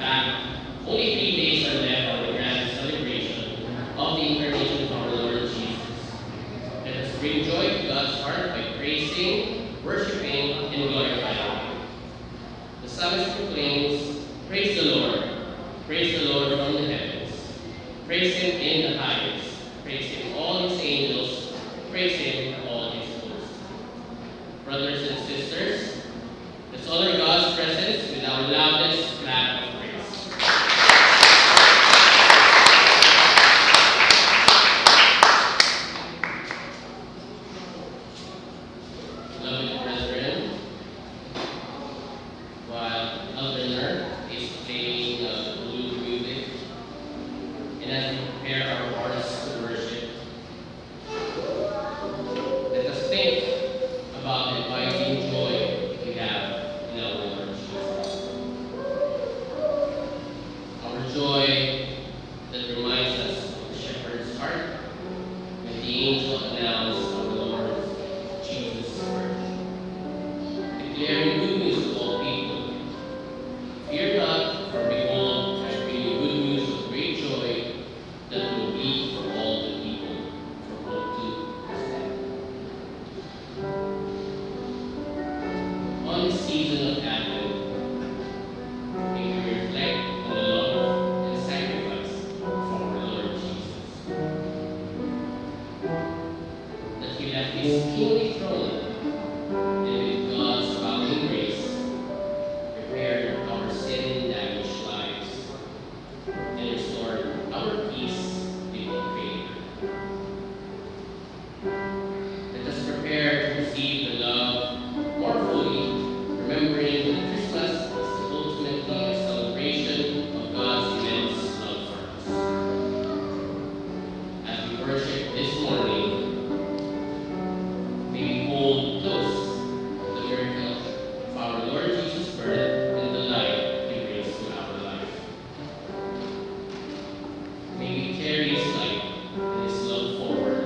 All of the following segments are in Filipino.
fact, only 3 days are left for the grand celebration of the incarnation of our Lord Jesus. Let us bring joy to God's heart by praising, worshiping, and glorifying Him. The psalmist proclaims, "Praise the Lord. Praise the Lord from the heavens. Praise Him in the highest. Praise Him, all His angels. Praise Him, all His hosts." Brothers and sisters, let's honor God's presence with our loudest clap of praise. Beloved brethren, while Elder is playing blue music, and as we prepare our hearts to worship, let us think about the abiding joy we have in our Lord Jesus. Our joy that reminds us of the shepherd's heart when the angel announced our Lord Jesus' birth, declaring good news to all people. Fear not, for behold, I bring you good news of great joy that will be for all the people, for both to stand. On this season of Advent, may we reflect on the love and sacrifice of our Lord Jesus, that He left His kingly throne and with God's abounding grace repaired our sin-damaged lives and restored our peace with the Creator. Let us prepare to receive the love more fully, remembering that Christmas is ultimately a celebration of God's immense love for us. As we worship this morning, may we hold close the miracle of our Lord Jesus' birth and the light He brings to our life. May we carry His light and His love forward,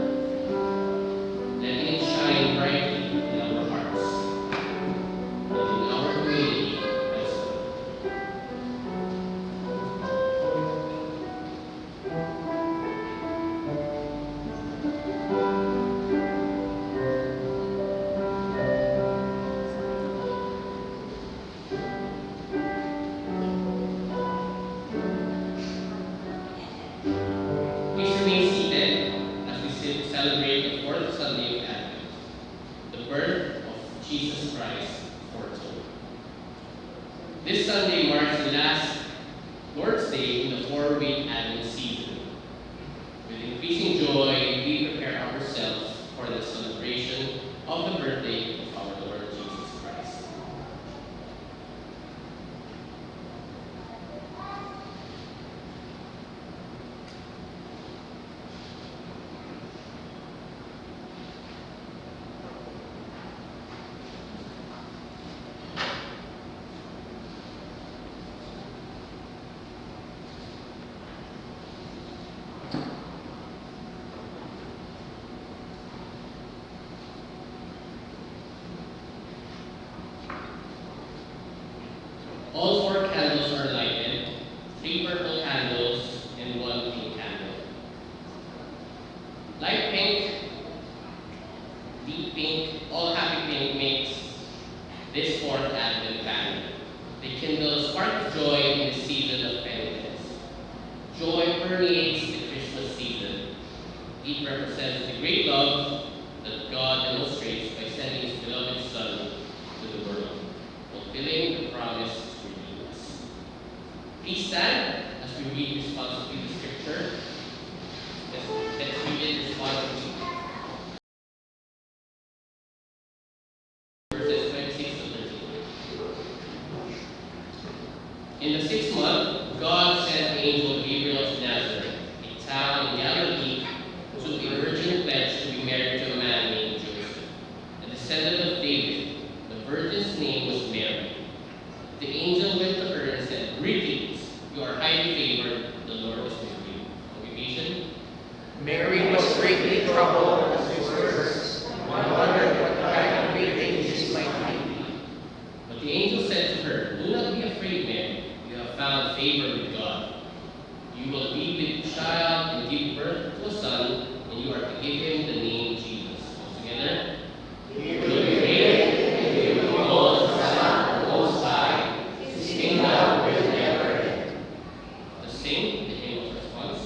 letting it shine brightly in our hearts and in our community as well. Please remain seated as we celebrate the fourth Sunday of Advent, the birth of Jesus Christ foretold. This Sunday marks the last Lord's Day in the 4-week Advent season. With increasing joy, we prepare ourselves for the celebration of the birthday of our Lord Jesus Christ. All 4 candles are lighted, 3 purple candles and 1 pink candle. Light pink, deep pink, all happy pink makes this 4th Advent band. They kindle a spark of joy in the season of penitence. Joy permeates the Christmas season. It represents the great love that God demonstrates by sending His beloved Son to the world, fulfilling the promise to redeem us. Please stand as we read responsibly the scripture. Let's read it responsibly. Verses 26 to 13. In the 6th month, God sent the angel Gabriel to Nazareth, a town in Galilee, to a virgin pledged to be married to a man named Joseph, a descendant of David. The virgin's name was Mary. The angel went to her and said, "Greetings, you are highly favored, the Lord is with you." Congregation. Mary was greatly troubled at his words, and wondered what kind of greeting this might be. But the angel said to her, "Do not be afraid, Mary. You have found favor with God. You will be with child and give birth to a son, and you are to give him the name Jesus. All together. He will be great, and he will be called the Son of the Most High. His kingdom will never end. To sing the hymn of response.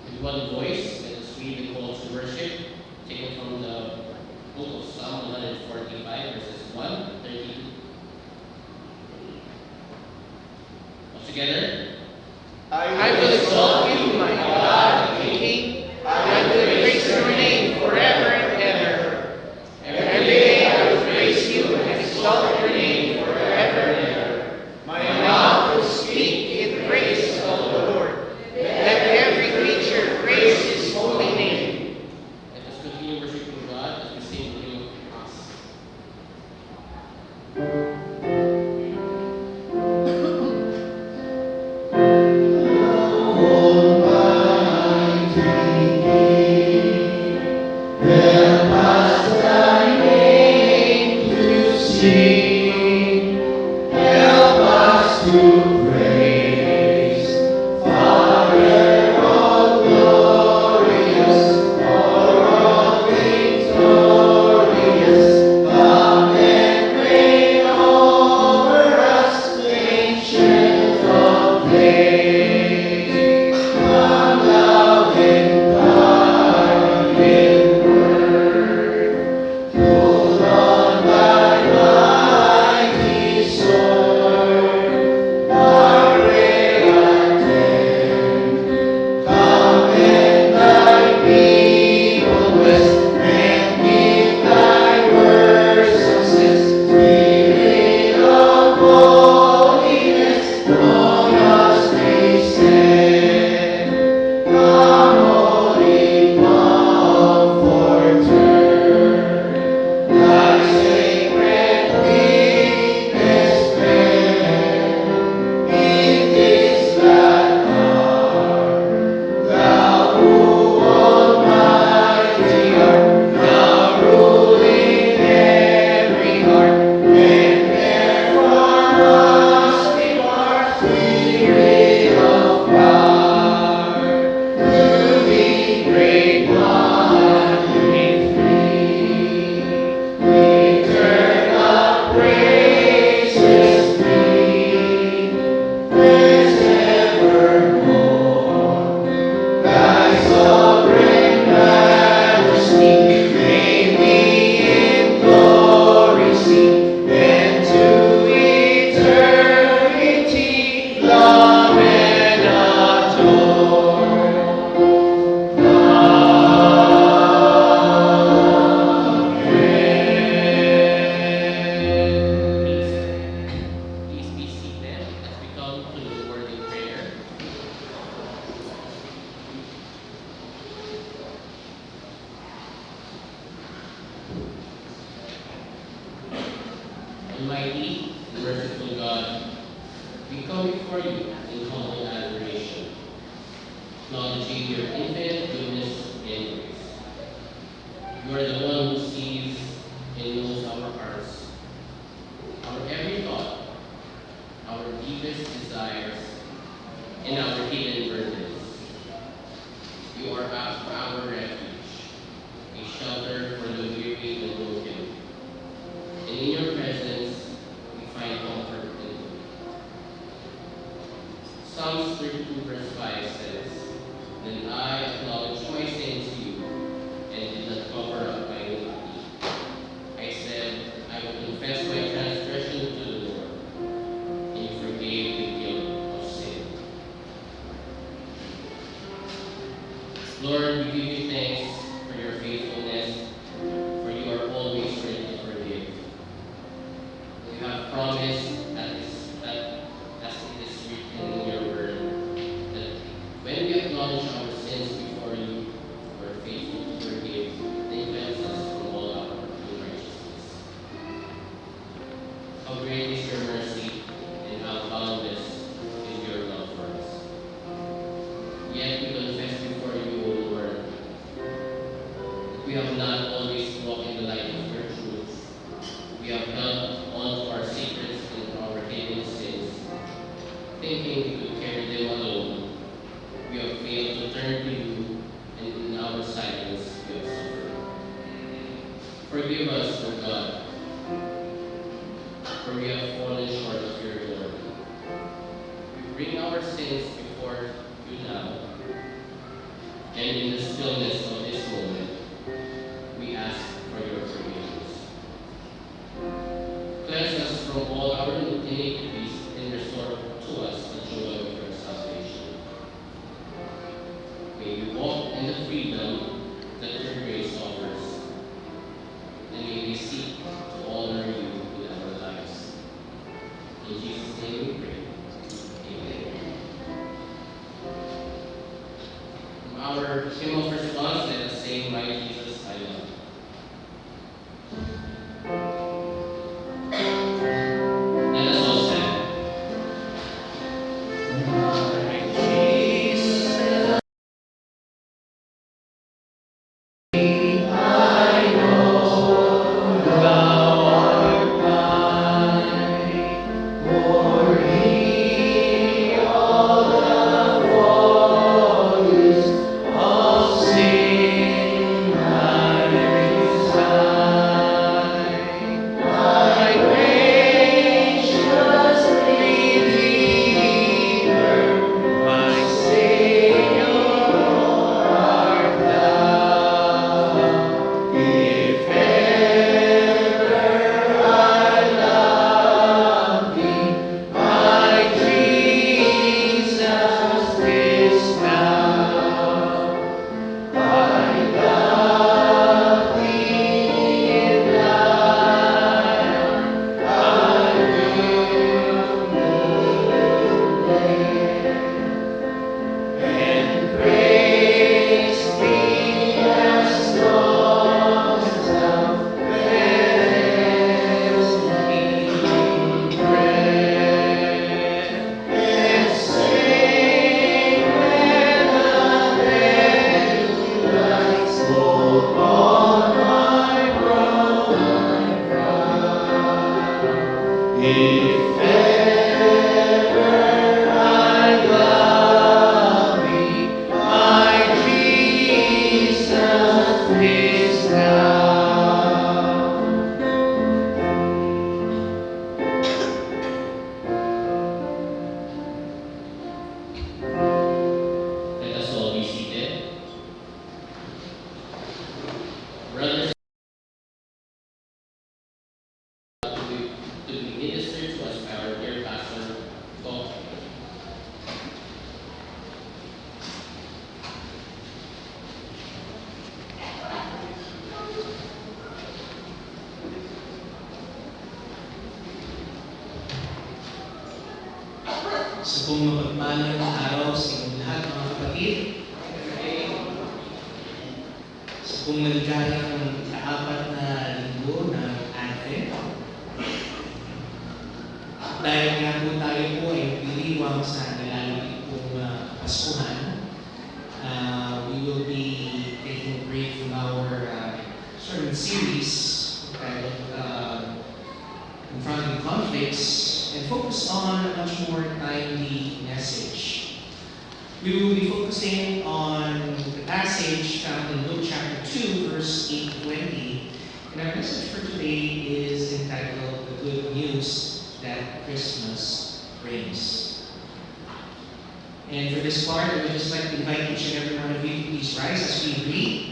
With one voice, let us read the call to worship, taken from the book of Psalm 145, verses 1 to 32. All together. I will exalt you, my God and King. I will praise your name forever and ever. Every day I will praise you and exalt your name forever and ever. My mouth will speak in praise of the Lord. Let every creature praise his holy name. Let us continue worshiping God as we sing the hymn of cross. Oh when I acknowledged my sin to you and did not cover up my iniquity. I said, I will confess my transgression to the Lord, and you forgave the guilt of sin. Lord, we give you thanks for your faithfulness, for you are always ready to forgive. You have promised that as it is written in your word, that when we acknowledge our sins before you, you are faithful to forgive and cleanse us from all our unrighteousness. How great is your mercy, and how boundless is your love for us. Yet we confess before you, O Lord, that we have not always walked in the light of your truth. We have held on to our secrets and our hidden sins, thinking we could carry them alone. We have failed to turn to you, and in our silence we have suffered. Forgive us, O God, for we have fallen short of your glory. We bring our sins before you now, and in the stillness of this moment, we ask for your forgiveness. Cleanse us from all our iniquities and restore to us the joy of your salvation. May we walk in the freedom that your grace offers, and may we seek to honor you with our lives. In Jesus' name we pray. Amen. From our hymn of response, let us sing, My Jesus, I love you. Let us all stand. Let us all be seated. Brothers, to be ministered to us by our dear pastor, Paul. Sa pong mapagpalang araw sa inyong lahat mga kapatid, sa pong maligayang ikaapat na linggo ng Advent, dahil nga po tayo po ay piliwang sa nalalapit pong Paskuhan, we will be taking a break from our sermon series titled Confronting Conflicts, and focus on a much more timely message. We will be focusing on the passage found in Luke chapter 2, verse 8 to 20. And our message for today is entitled The Good News That Christmas Brings. And for this part, I would just like to invite each and every one of you to please rise as we read.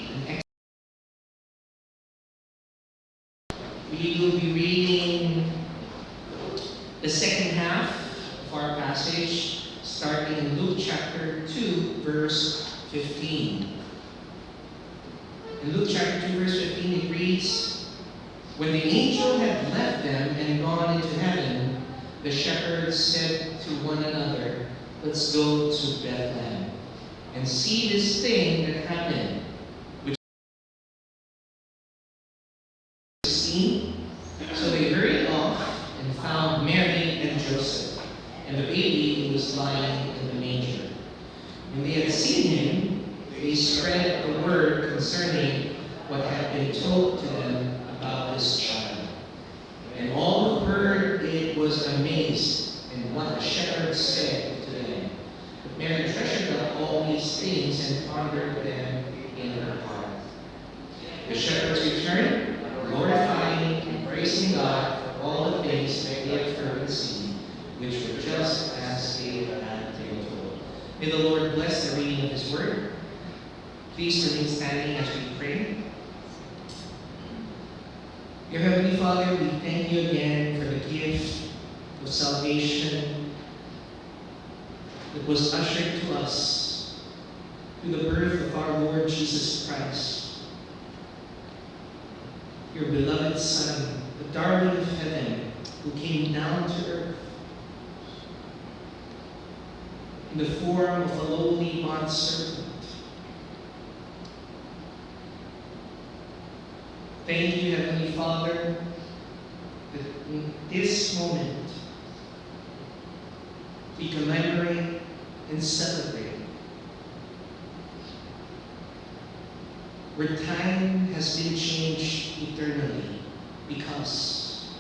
We will be reading the second half of our passage, starting in Luke chapter 2, verse 15. In Luke chapter 2, verse 15, it reads, "When the angel had left them and gone into heaven, the shepherds said to one another, 'Let's go to Bethlehem and see this thing that happened, which was seen.' So they hurried off and found Mary and Joseph and the baby who was lying in the manger. When they had seen him, they spread the word concerning what had been told to them about this child. And all who heard it was amazed at what the shepherds said to them. But Mary treasured up all these things and pondered them in her heart. The shepherds returned, glorifying and praising God for all the things that they had heard and seen, which were just as they had been told." May the Lord bless the reading of His word. Please remain standing as we pray. Dear Heavenly Father, we thank you again for the gift of salvation that was ushered to us through the birth of our Lord Jesus Christ, your beloved Son, the darling of heaven, who came down to earth in the form of a lowly bondservant. Thank you, Heavenly Father, that in this moment we commemorate and celebrate where time has been changed eternally because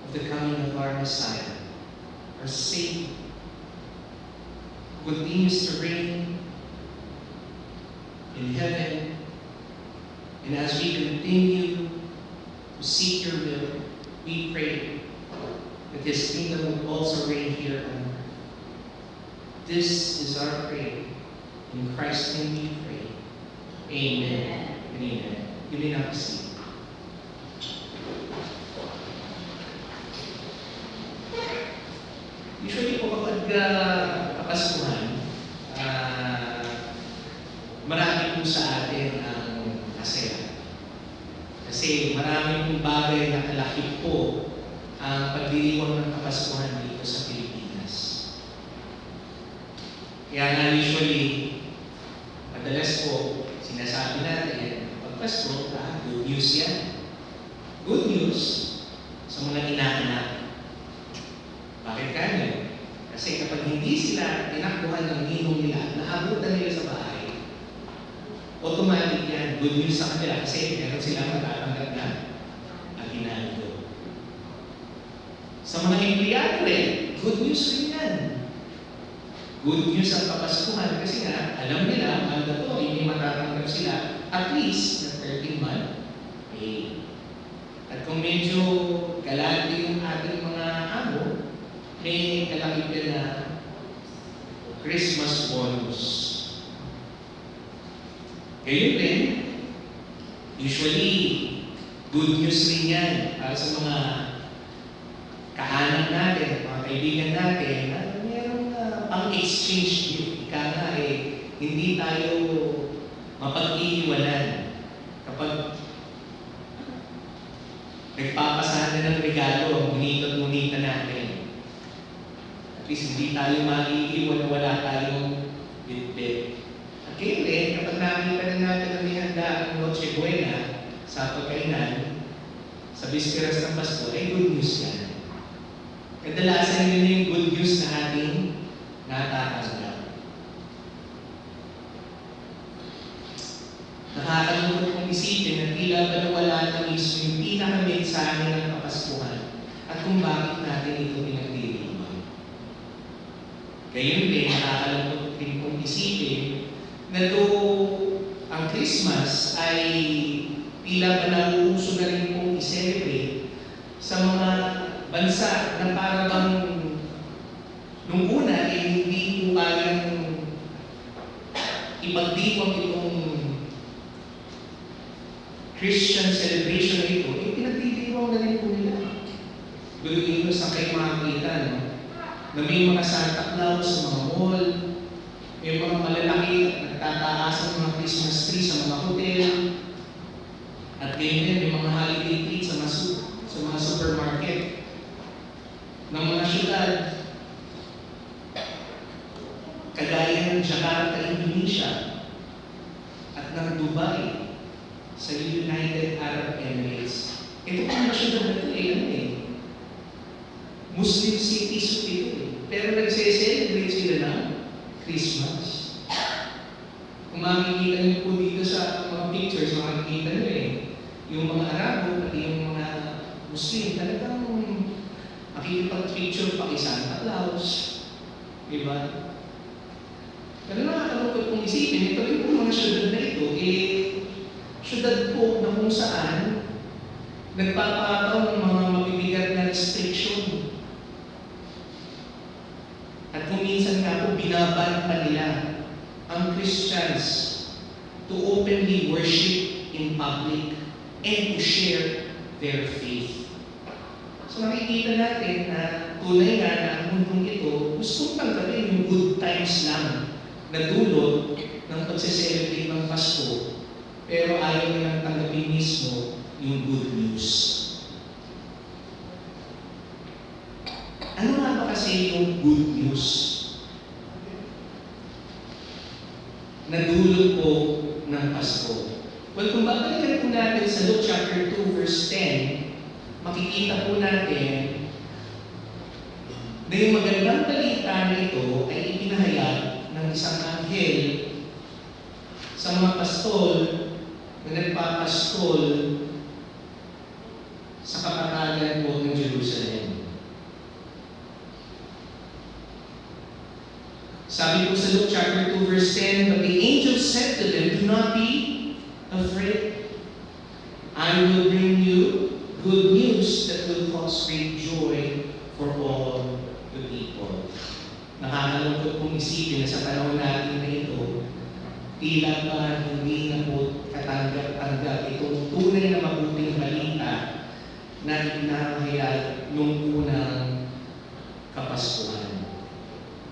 of the coming of our Messiah, our Savior, who continues to reign in heaven. And as we continue to seek your will, we pray that His kingdom will also reign here on earth. This is our prayer. In Christ's name we pray. Amen and amen. You may now proceed. Usually po kapag Kapaskuhan, marami po sa atin ang masaya. Kasi marami pong bagay na kalakip po ang pagdiriwang ng Kapaskuhan dito sa Pilipinas. Kaya nga usually, madalas po, sinasabi natin, pag Pasko, good news yan. Good news sa mga inaanak. Bakit kanya? Kasi kapag hindi sila tinakbuhan ng ninong nila, naabutan nila sa bahay, automatic yan, good news sa kanila kasi meron silang matatanggap na aginaldo. Sa mga empleyado rin, good news rin yan. Good news ang Kapaskuhan kasi nga, alam nila, mandatory, may matatanggap sila at least na 13-month pay. At kung medyo galante yung ating mga amo, may kalakip na Christmas bonus. Ngayon din, usually, good news rin yan para sa mga kaanak natin, mga kaibigan natin, na mayroong pang-exchange gift. Ika nga hindi tayo mapag-iiwanan kapag nagpapasahan na ng regalo ang munita natin. At least hindi tayo maiiwan na wala tayong bit-bit. At kailan, kapag nakita na natin ang nihanda ang Noche Buena sa pagkainan, sa bisperas ng Pasko, ay good news yan. Kadalasan yun yung good news na ating natatanggap. Nakakalungkot kong isipin na tila ba nawala na mismo yung pinaka-mensahe ng Kapaskuhan at kung bakit natin ito pinagdiriwang. Gayun din, nakakalungkot din kong isipin na ang Christmas ay tila ba nauuso na rin kong i-celebrate sa mga bansa na parang nung una hindi po parang ipagdiwang itong Christian celebration na ito, pinagdidiwang na rin po nila. Biluin mo sa kayo makakita, no? Na may mga Santa Claus sa mga mall, may mga malalaki nagtataas ng mga Christmas tree sa mga hotel, at ganyan may mga holiday treats sa mga supermarket ng mga syudad, kagaya ng Jakarta, Indonesia, at ng Dubai, sa United Arab Emirates. Ito ang mga syudad na ito Muslim cities ito Pero nagse-celebrate sila ng Christmas. Kung makikita niyo po dito sa mga pictures, makikita niyo yung mga Arabo at yung mga Muslim, talagang makikipag-picture pa kay Santa Claus. Diba? Pero nakakalungkot kong isipin, ito rin po mga syudad na ito, syudad po na kung saan nagpapataw ng mga mabibigat na restriction. At kung minsan nga po, binaban pa nila ang Christians to openly worship in public and to share their faith. So makikita natin na tunay nga na ang mundong ito, gustong tanggapin yung good times lang na dulot ng pagse-celebrate ng Pasko, pero ayaw nilang tanggapin mismo yung good news. Ano nga ba kasi yung good news? Na dulot po ng Pasko. Well, kung babalikan po natin sa Luke chapter 2 verse 10, makikita po natin na yung magandang balita na ito ay ipinahayag ng isang anghel sa mga pastol na nagpapaskol sa kapatagan po ng Jerusalem. Sabi po sa Luke chapter 2 verse 10, but the angel said to them, do not be afraid. I will bring you good news that will cause great joy for all the people. Nakakalungkot pong isipin na sa panahon natin na ito, tila ba hindi na po katanggap-tanggap itong tunay na mabuting balita na inahayag nung unang Kapaskuhan.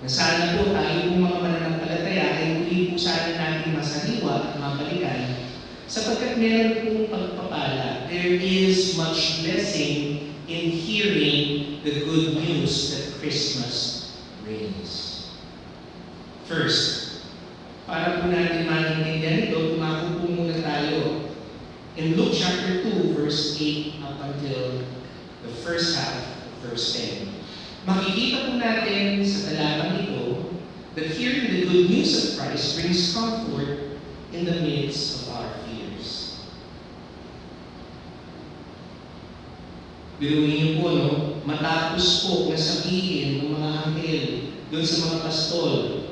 Na sana po tayo pong mga mananampalataya ay muli po sana natin masaliwa at mabalikan sapagkat meron pong pagpapala. There is much blessing in hearing the good news that Christmas brings. First, para po natin maintindihan ito, tumako po muna tayo in Luke chapter 2 verse 8 up until the first half, verse 10. Makikita po natin sa talatang ito that hearing the good news of Christ brings comfort in the midst of our fears. Biruin niyo po, no? Matapos po na sabihin ng mga anghel doon sa mga pastol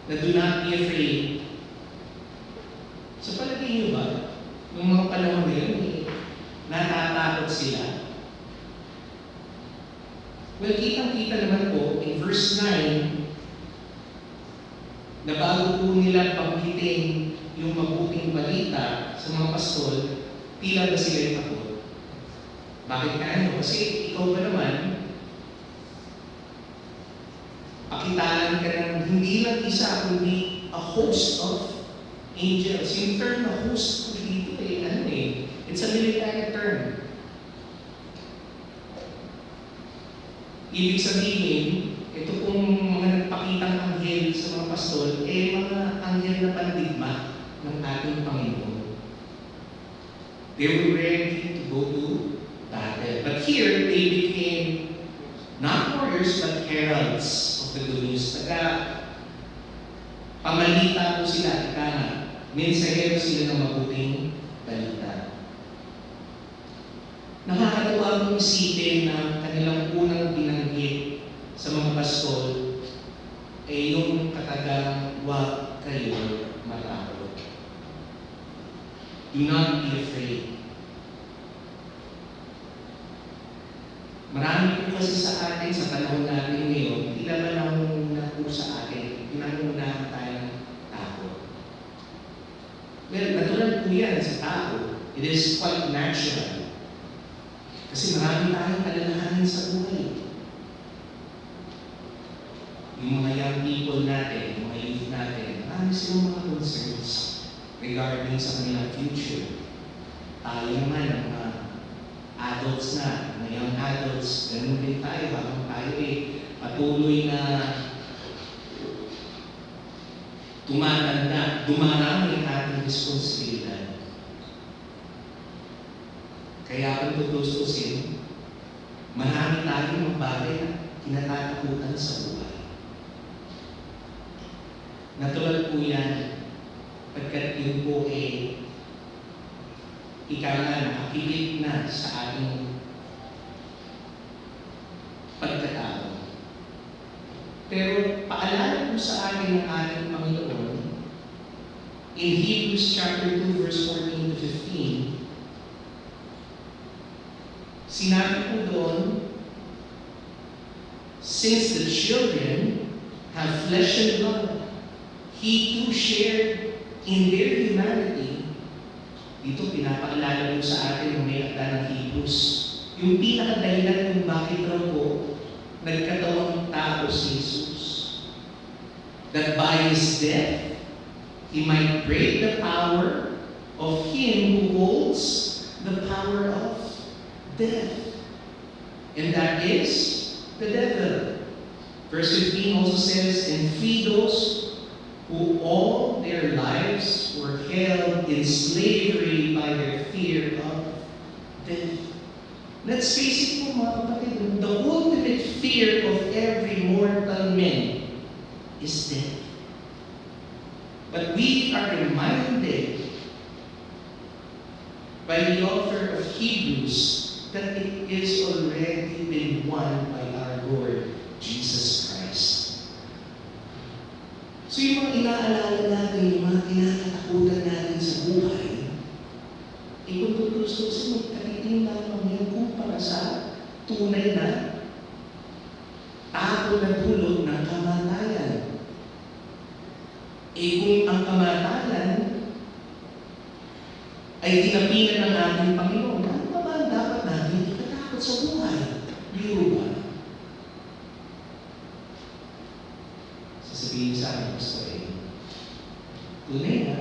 na do not be afraid. Sa palagay niyo ba, noong mga panahon na yun, natatakot sila? Well, kitang-kita naman po in verse 9 na bago po nila panggitin yung mabuting balita sa mga pastol, tila ba sila yung takot? Bakit kaya? Kasi ikaw ba naman, pakitaan ka ng hindi lang isa, kundi a host of angels. Yung term na host po dito it's a military term. Ibig sabihin, ito pong mga nagpakitang anghel sa mga pastol, mga anghel na pandigma ng ating Panginoon. They were ready to go to battle. But here, they became not warriors, but heralds of the good news. Pamalita po sila, mensahero sila ng mabuting balita. Nakakatawa kong isipin na kanilang unang binanggit sa mga pastol ay yung katagang, huwag kayo matakot. Do not be afraid. Marami po kasi sa atin, sa panahon natin ngayon, tila ba nangunguna po sa atin, pinangungunahan tayo ng takot. Well, natural po yan sa tao. It is quite natural. Kasi marami tayong alalahanin sa buhay. Yung mga young people natin, yung mga youth natin, marami silang mga concerns regarding sa kanilang future. Tayo naman, ang mga adults na, mga young adults, ganun din tayo habang tayo patuloy na tumatanda, dumarami ang ating responsibilidad. Kaya kung tutustusin, marami tayong mga bagay na kinatatakutan sa buhay. Natural po yan, pagkat yun po ika nga nakapilit na sa ating pagkatao. Pero paalala po sa atin ng ating Panginoon, in Hebrews chapter 2 verse 14 to 15, sinabi po doon, since the children have flesh and blood, He too shared in their humanity. Dito pinapaalala po sa atin ng may akda ng Hebrews. Yung pinakadahilan kung bakit raw po nagkatawang tao si Jesus. That by His death, He might break the power of Him who holds the power of death. And that is the devil. Verse 15 also says, and free those who all their lives were held in slavery by their fear of death. Let's face it po mga kapatid, the ultimate fear of every mortal man is death. But we are reminded by the author of Hebrews that it is already been won by our Lord Jesus Christ. So yung mga inaalala natin, yung mga kinakatakutan natin sa buhay, kung tutustusin, magkatiting lamang yan kumpara sa tunay na takot na dulot ng kamatayan. Kung ang kamatayan ay tinapinan ng ating Panginoon, ano pa ba ang dapat natin ikatakot sa buhay? Biro ba? Sasabihin sa akin, Pastor, tunay na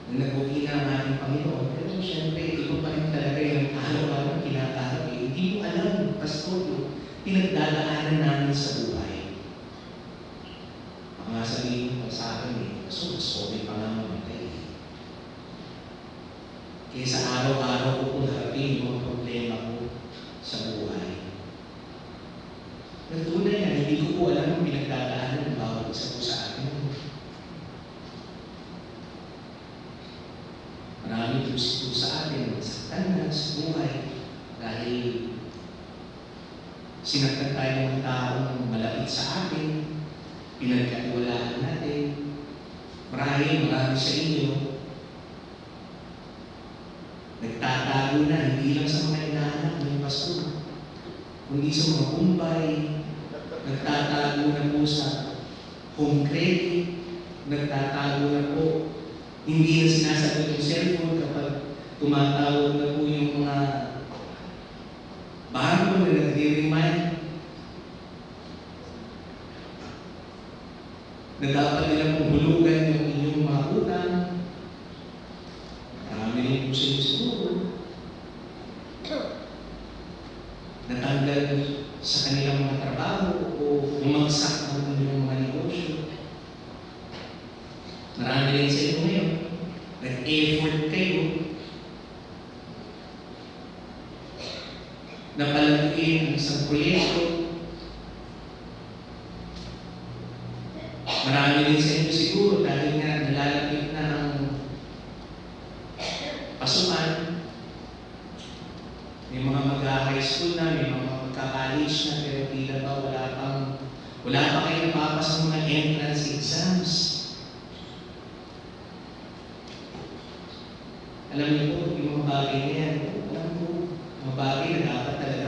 nagbuki na ang ating Panginoon, pero siyempre, ito pa rin talaga yung araw-araw kinakarap. Hindi mo alam, Pastor, yung pinagdadaanan namin sa buhay. Mga sabihin mo sa akin, Pastor, mas okay pa nga mamatay. Kaya sa araw-araw ko kung harapin yung mga problema ko sa buhay. Nagtunay na, hindi ko po alam ang pinagdadaanan ng bawat isa po sa akin. Marami po sa atin, nasaktan na sa buhay dahil sinaktan tayo ng taong malapit sa atin, pinagkatiwalaan natin. Marami sa inyo, nagtatago na, hindi lang sa mga inaanak ng pastor, kundi sa mga kumbay, nagtatago na po sa home credit, nagtatago na po, hindi na sinasagot yung cellphone kapag tumatawag na po yung mga bangko na nag-remind na dapat nila pong hulugan yung inyong mga utang. Marami rin po sa inyo siguro natanggal sa kanilang mga trabaho o bumagsak ang inyong mga negosyo. Marami rin sa inyo ngayon, nag-effort kayo na palaguin ang isang proyekto. Marami rin sa inyo siguro dahil nga nalalapit na ang pasukan. May mga mag-high school na, may mga magka-college na, pero tila ba wala pa kayo napapasok ng mga entrance exams. Alam niyo po, yung mga bagay na yan, alam po, mga bagay na dapat talaga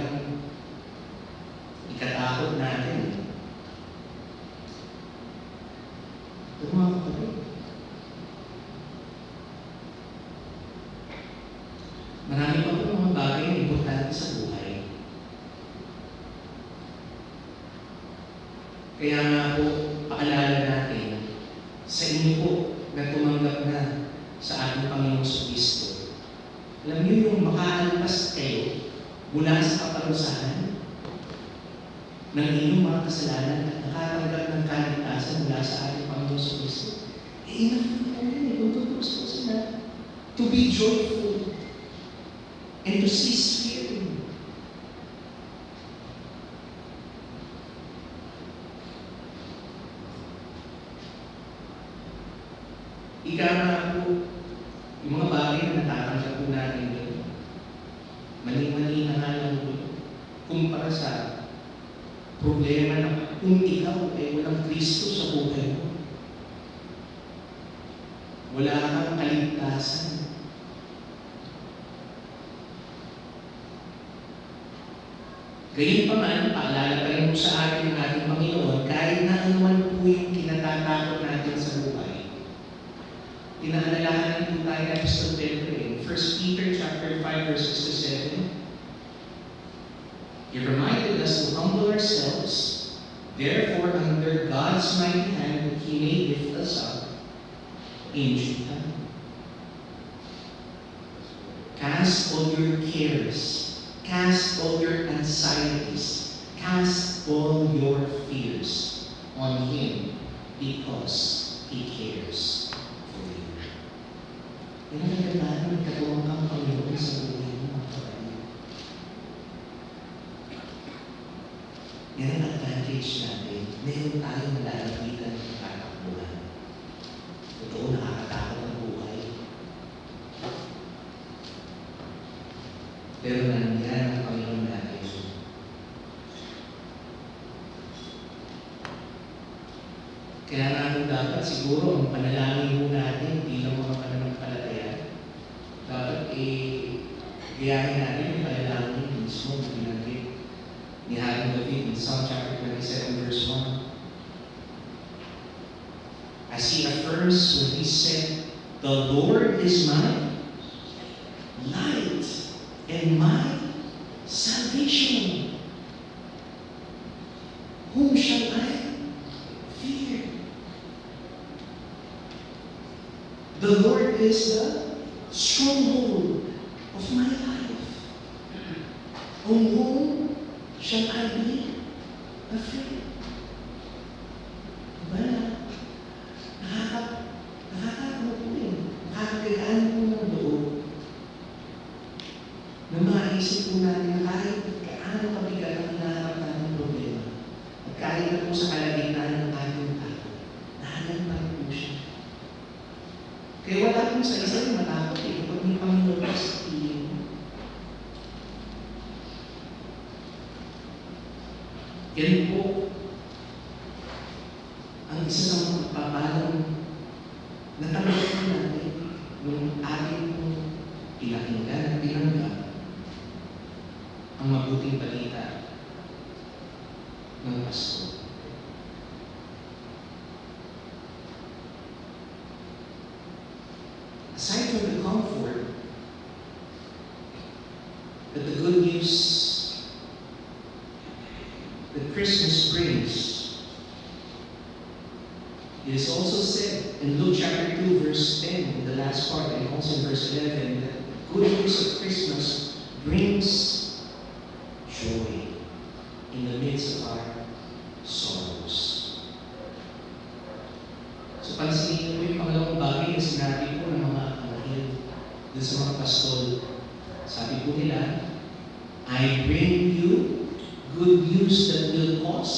Kaya nga po, paalala natin sa inyo po na tumanggap na sa ating Panginoong Kristo. Alam niyo yung makaalpas kayo mula sa kaparusahan ng inyong mga kasalanan at nakatanggap ng kaligtasan mula sa ating Panginoong Kristo. Enough na po yun eh, kung tutusin na. To be joyful and to cease fearing. Ika nga po, yung mga bagay na natatanggap po natin doon, mali-mali na nga lang doon, kumpara sa problema na kung ikaw ay walang Kristo sa buhay mo. Wala kang kaligtasan. Gayunpaman, paalala pa rin po sa atin ng ating Panginoon, kahit na anuman po yung kinatatakot natin sa buhay. Tinaalalahanan po tayo ng Epistle Pedro in 1 Peter chapter 5 verse 6 to 7. He reminded us to humble ourselves, therefore under God's mighty hand that He may lift us up in due time. Cast all your cares, cast all your anxieties, cast all your fears on Him because He cares for you. Yan ang nagandaan ng katuwang kang Panginoon sa buhay mo, mga kapatid. Yan ang advantage natin. Meron tayong malalapitan ng katakbuhan. Totoo, nakakatakot ang buhay. Pero nandiyan ang Panginoon natin. Kaya nga dapat siguro ang panalangin mo natin bilang mga pananampalataya, dapat gayahin natin yung panalangin mismo na binanggit ni Haring David in Psalm chapter 27 verse 1. As he affirms when he said, "The Lord is my light and my salvation. Whom shall I fear? The Lord is the stronghold of my life. On whom shall I be afraid?" Diba? Nakakatawa po yun. Nakakagaan po ng loob na maisip po natin na kahit kaano kabigat ang hinaharap natin problema at kahit na po sa kalagitnaan ng ating tao, nahalan pa rin po siya. Kaya wala po sa isa yung matakot eh, kapag may Panginoon pa sa piling mo. Yan po ang isa sa mga pagpapalang natanggap po natin nung ating pinakinggan at pinanggap ang mabuting balita ng Pasko. Aside from the comfort that the good news that Christmas brings, it is also said in Luke chapter 2 verse 10, in the last part, and also in verse 11, that the good news of Christmas brings joy in the midst of our sorrows. So pansinin po yung pangalawang bagay na sinabi po ng mga anghel dun sa mga pastol. Sabi po nila, I bring you good news that will cause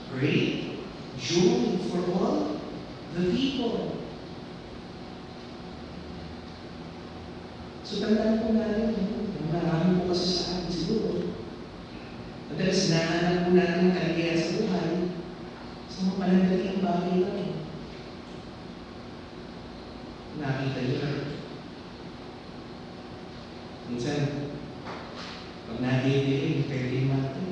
great joy for all the people. So tandaan po natin, marami po kasi sa atin siguro. Madalas nahanap po natin ang kaligayahan sa buhay sa mga panandaliang bagay lang eh. Nakita nyo na. Minsan, pag nadidilig, pwede natin.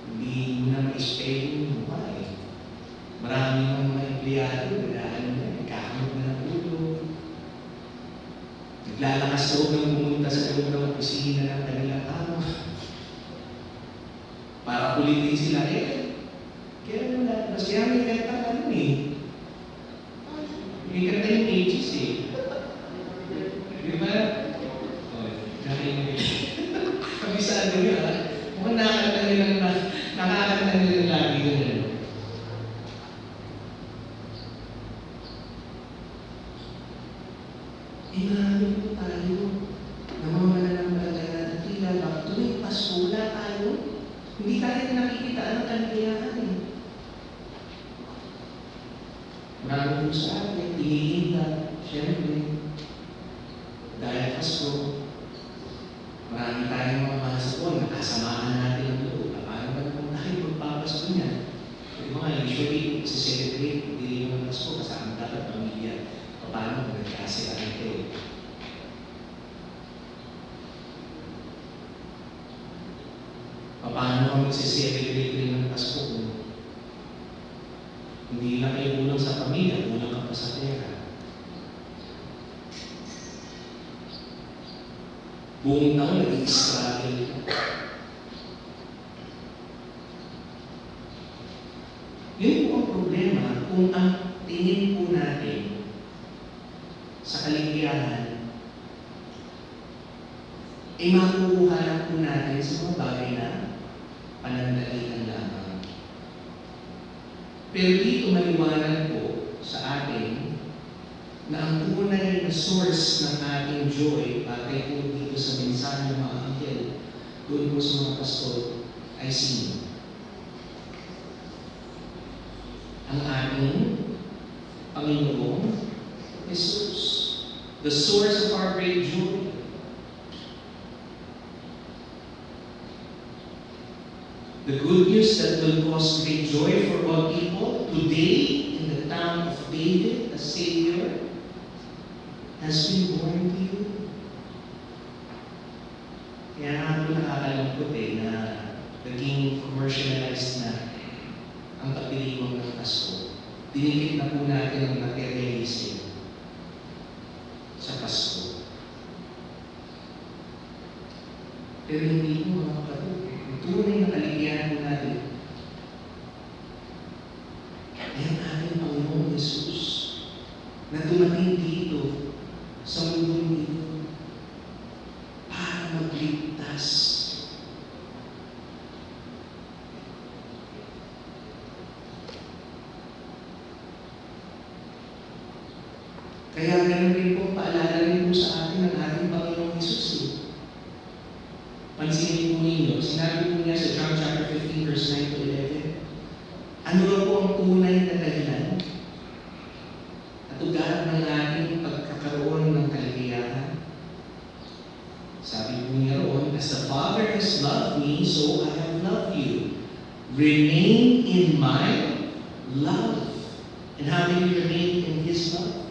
Hindi mo na ma-spell yung buhay. Marami ng mga empleyado, nagdaan na, nagkakamot na ng ulo. Naglalakas loob ng pumunta sa loob ng opisina ng kanilang amo. Para ulitin sila, kaya wala, mas kaya may kanta ka nun eh. May kanta yung ages eh. Di ba? Kabisado nyo ha? Mukhang nakakanta nilang lagi doon. Marami po tayo. Namamala ng malagay natin. Tila ba? Tuwing Pasko, wala tayo. Hindi tayo nakikita ang kaligayahan eh. Marami po sa atin, iniinda. Siyempre, dahil Pasko, marami tayong mga masakon, nakasamahan natin ang loob. Paano ba naman tayo magpapasko niya? Di ba nga, usually, celebrate, hindi rin ang Pasko, kasama dapat pamilya. Paano kung nagkasilaan kayo? Paano kung magsiselebrate rin ng Pasko kung hindi na kayo ulang sa pamilya, ulang ka pa sa pera? Buong taon, nag-i-struggle ka. Yun po ang problema kung ang tingin po natin sa kaligayahan, ay makukuha lang po natin sa mga bagay na panandalian lamang. Pero dito maliwanag po sa atin na ang tunay na source ng ating joy, batay po dito sa mensahe ng mga anghel, doon po sa mga pastor, ay sino? Ang ating Panginoong Jesus, the source of our great joy. The good news that will cause great joy for all people today in the town of David, a Savior, has been born to you. Kaya nga po nakakalungkot na naging commercialized na ang kapiliwang ng Pasko. Dinikit na po natin ang materialism sa Pasko. Pero hindi po mga kapatid, ang tunay na kaligayahan po natin ay ang ating Panginoong Jesus na dumating dito sa mundong ito para magligtas. Kaya ganun rin po, paalala rin po sa atin ng ating Panginoong Jesus. Pansinin po ninyo, sinabi po niya sa John chapter 15, verse 9 to 11, ano ba po ang tunay na dahilan at ugat ng ating pagkakaroon ng kaligayahan? Sabi po niya roon, as the Father has loved me, so I have loved you. Remain in my love. And how do you remain in His love?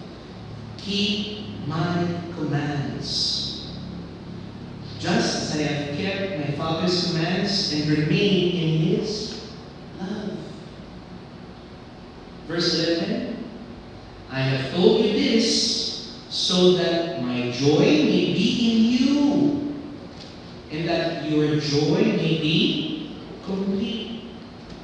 Keep my commands. Just as I have kept my Father's commands and remain in His love. Verse 11, I have told you this so that my joy may be in you and that your joy may be complete.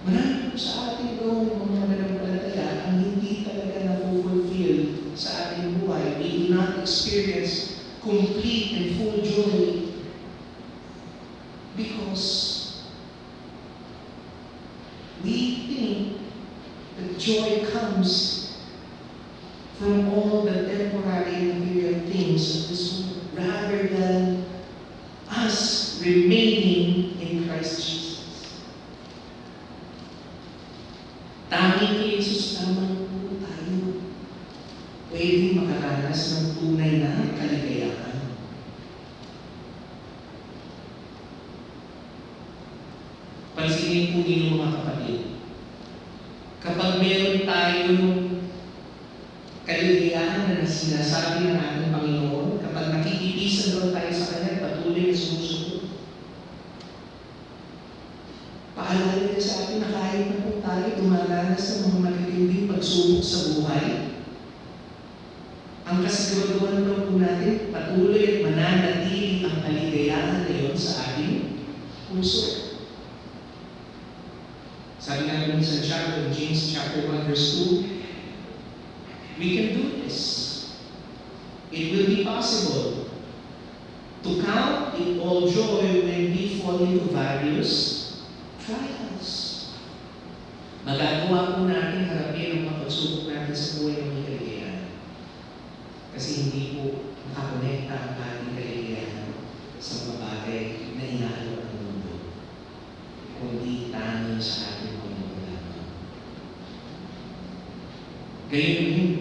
Marami po sa ating doon mga mananampalataya ang hindi talaga na-fulfill sa ating buhay. We do not experience complete and full joy because we think that joy comes from all the temporary and material things of this world rather than us remaining in Christ Jesus. Tanging kay Jesus lamang po tayo pwedeng makaranas ng tunay na kaligayahan. Pansinin po ninyo mga kapatid, kapag meron tayong kaligayahan na sinasabi ng ating Panginoon, kapag nakikipisan daw tayo sa Kanya, patuloy na sumusunod. Paalala niya sa atin na kahit na po tayo dumaranas ng mga matitinding pagsubok sa buhay, ang kasiguraduhan daw po natin, patuloy at mananatili ang kaligayahan na yun sa ating puso. in Santiago, in James chapter 1, verse 2, we can do this. It will be possible to count it all joy when we fall into various trials. Magagawa po natin harapin ang mga pagsubok natin sa buhay ng may kaligayahan. Kasi hindi po nakakonekta ang ating kaligayahan sa mga bagay na inaalok ng mundo, kundi tanging sa ating Panginoon lamang. Gayon din,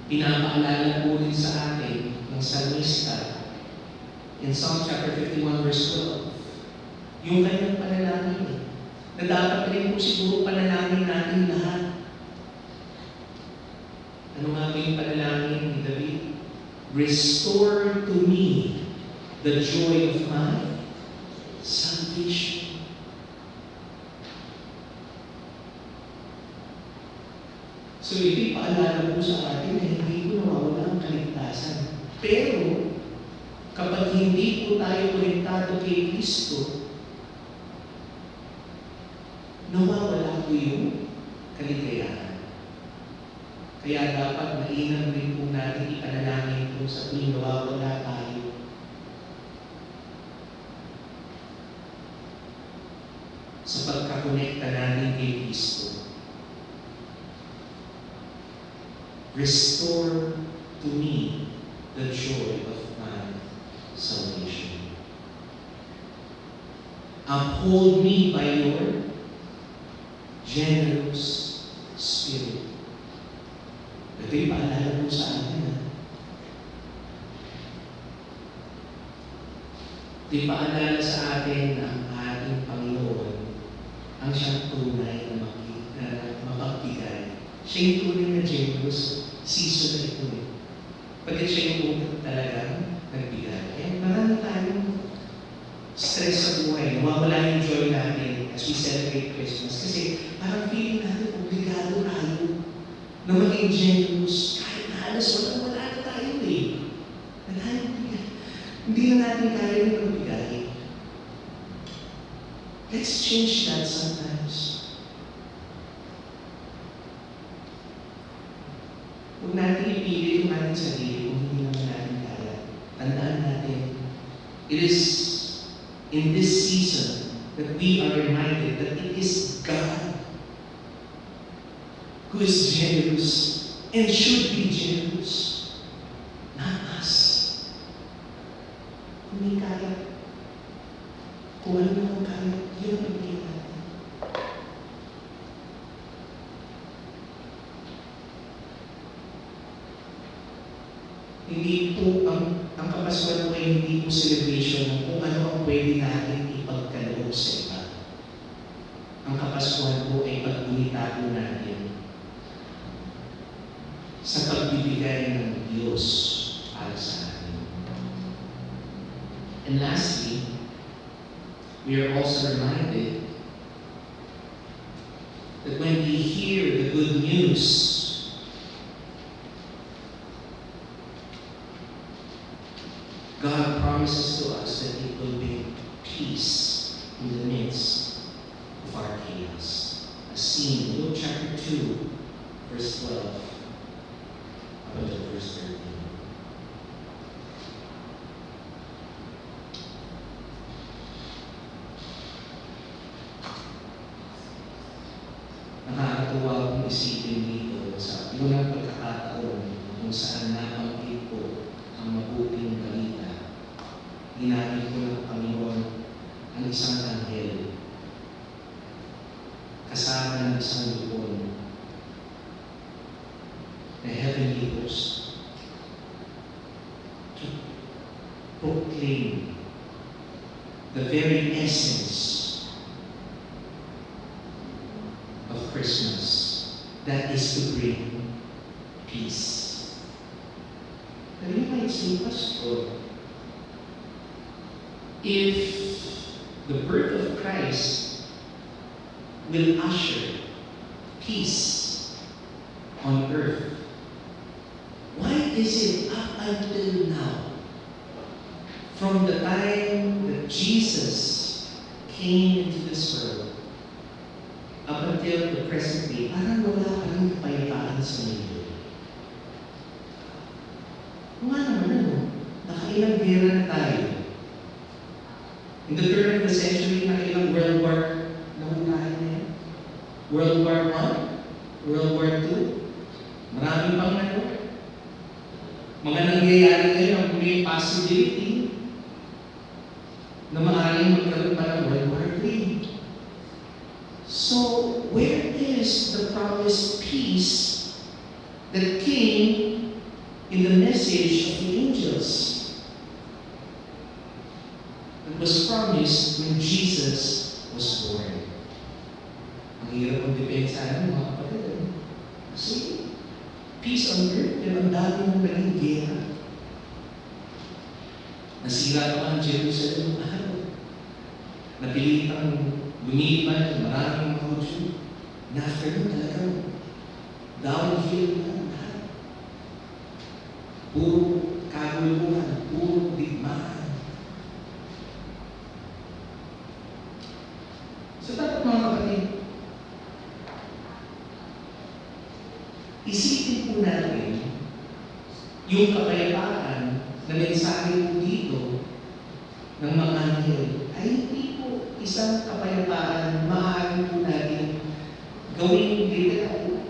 pinapaalala po rin sa atin ng Salmista in Psalm chapter 51 verse 12, yung kanyang panalangin na dapat rin po siguro panalangin natin lahat. Ano nga ba yung panalangin ni David? Restore to me the joy of my salvation. So ito'y paalala po sa atin na hindi po nawawala ang kaligtasan. Pero, kapag hindi po tayo konektado kay Kristo, nawawala po yung kaligayahan. Kaya dapat mainam rin po natin ipanalangin po sa tuwing nawawala tayo. Sa pagkakonekta natin kay Kristo. Restore to me the joy of my salvation. Uphold me by your generous spirit. Ito'y paalala po sa atin. Ito'y paalala sa atin na ang ating Panginoon ang siyang tunay na mapagbigay. Siya yung tunay na generous. Season na ito eh. Pagkat siya yung unang talagang nagbigay. Kaya marami tayong stress sa buhay. Nawawala yung joy natin as we celebrate Christmas. Kasi parang feeling natin obligado tayo na maging generous. Kahit na halos wala na tayo eh. Hindi na natin kaya yung magbigay. Let's change that sometimes. Huwag natin ipilit yung ating sarili kung hindi naman natin kaya. Tandaan natin, it is in this season that we are reminded that it is God who is generous and should be generous, not us. Kung may kaya, kung ano naman kaya, yun ang bigyan natin. Hindi po ang Kapaskuhan po ay hindi po celebration ng kung ano ang pwede natin ipagkaloob sa iba. Ang Kapaskuhan po ay paggunita po natin sa pagbibigay ng Diyos para sa atin. And lastly, we are also reminded that when we hear the good news, God promises to us that it will bring peace in the midst of our chaos. As seen in Luke chapter 2, verse 12, up until verse 13. Nakakatuwa kong isipin dito sa unang pagkakataon kung saan nabanggit ko ang mabuting balita. Ginamit ko ng Panginoon ang isang anghel kasama ng isang lupon na heavenly host to proclaim the very essence of Christmas, that is to bring peace. Now you might say, Pastor, if the birth of Christ will usher peace on earth, why is it up until now, from the time that Jesus came into this world, up until the present day, parang wala pa rin kapayapaan sa mundo. Kung nga naman ano, nakailang gera na tayo. In the turn of the century, nakailang World War na unahin na yan. World War I, World War II, marami pang ano. Mga nangyayari ngayon ang may possibility na maaaring magkaroon pa ng World War III. So, where is the promised peace that came in the message of the angels? It was promised when Jesus was born. Ang hirap ang depensahan, mga kapatid. Kasi, peace on earth, pero ang dami ng naging gera. Nasira pa ang Jerusalem ng araw. Napilitang lumipan, maraming mga Hudyo. Na after nun talagang downhill na lahat. Puro kaguluhan, puro digmaan. So dapat mga kapatid, isipin po natin yung kapayapaan na mensahe po dito ng mga anghel ay hindi po isang kapayapaan maaari po natin gawing literal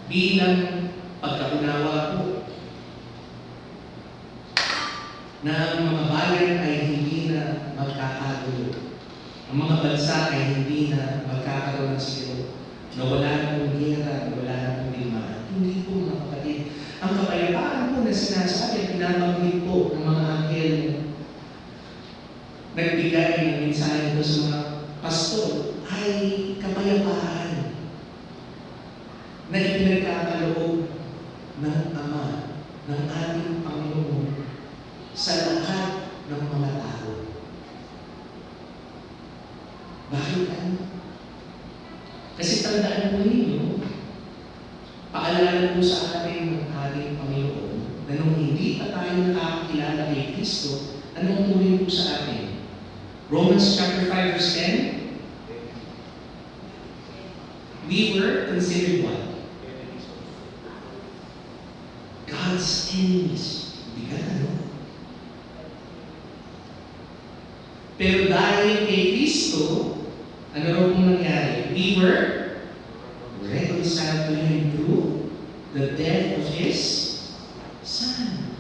bilang pagkaunawa po na ang mga bayan ay hindi na magkakagulo. Ang mga bansa ay hindi na magkakaroon ng siguro na wala ng gera, na wala ng digmaan. Hindi po mga kapatid. Ang kapayapaan po na sinasabi, pinabanggit po ng mga anghel nagbigay ng mensahe po sa mga pastor ay kapayapaan na ipinagkakaloob ng Ama, ng ating Panginoon sa lahat ng mga tao. Bakit ano? Kasi tandaan po ninyo, paalala po sa ating ating Panginoon na nung hindi pa tayo nakakilala kay Kristo, anong tuloy po sa atin? Romans chapter 5 verse 10, we were considered what? God's enemies. Bigat ano? Pero dahil kay Kristo, ano raw pong nangyari? We were reconciled to Him through the death of His Son.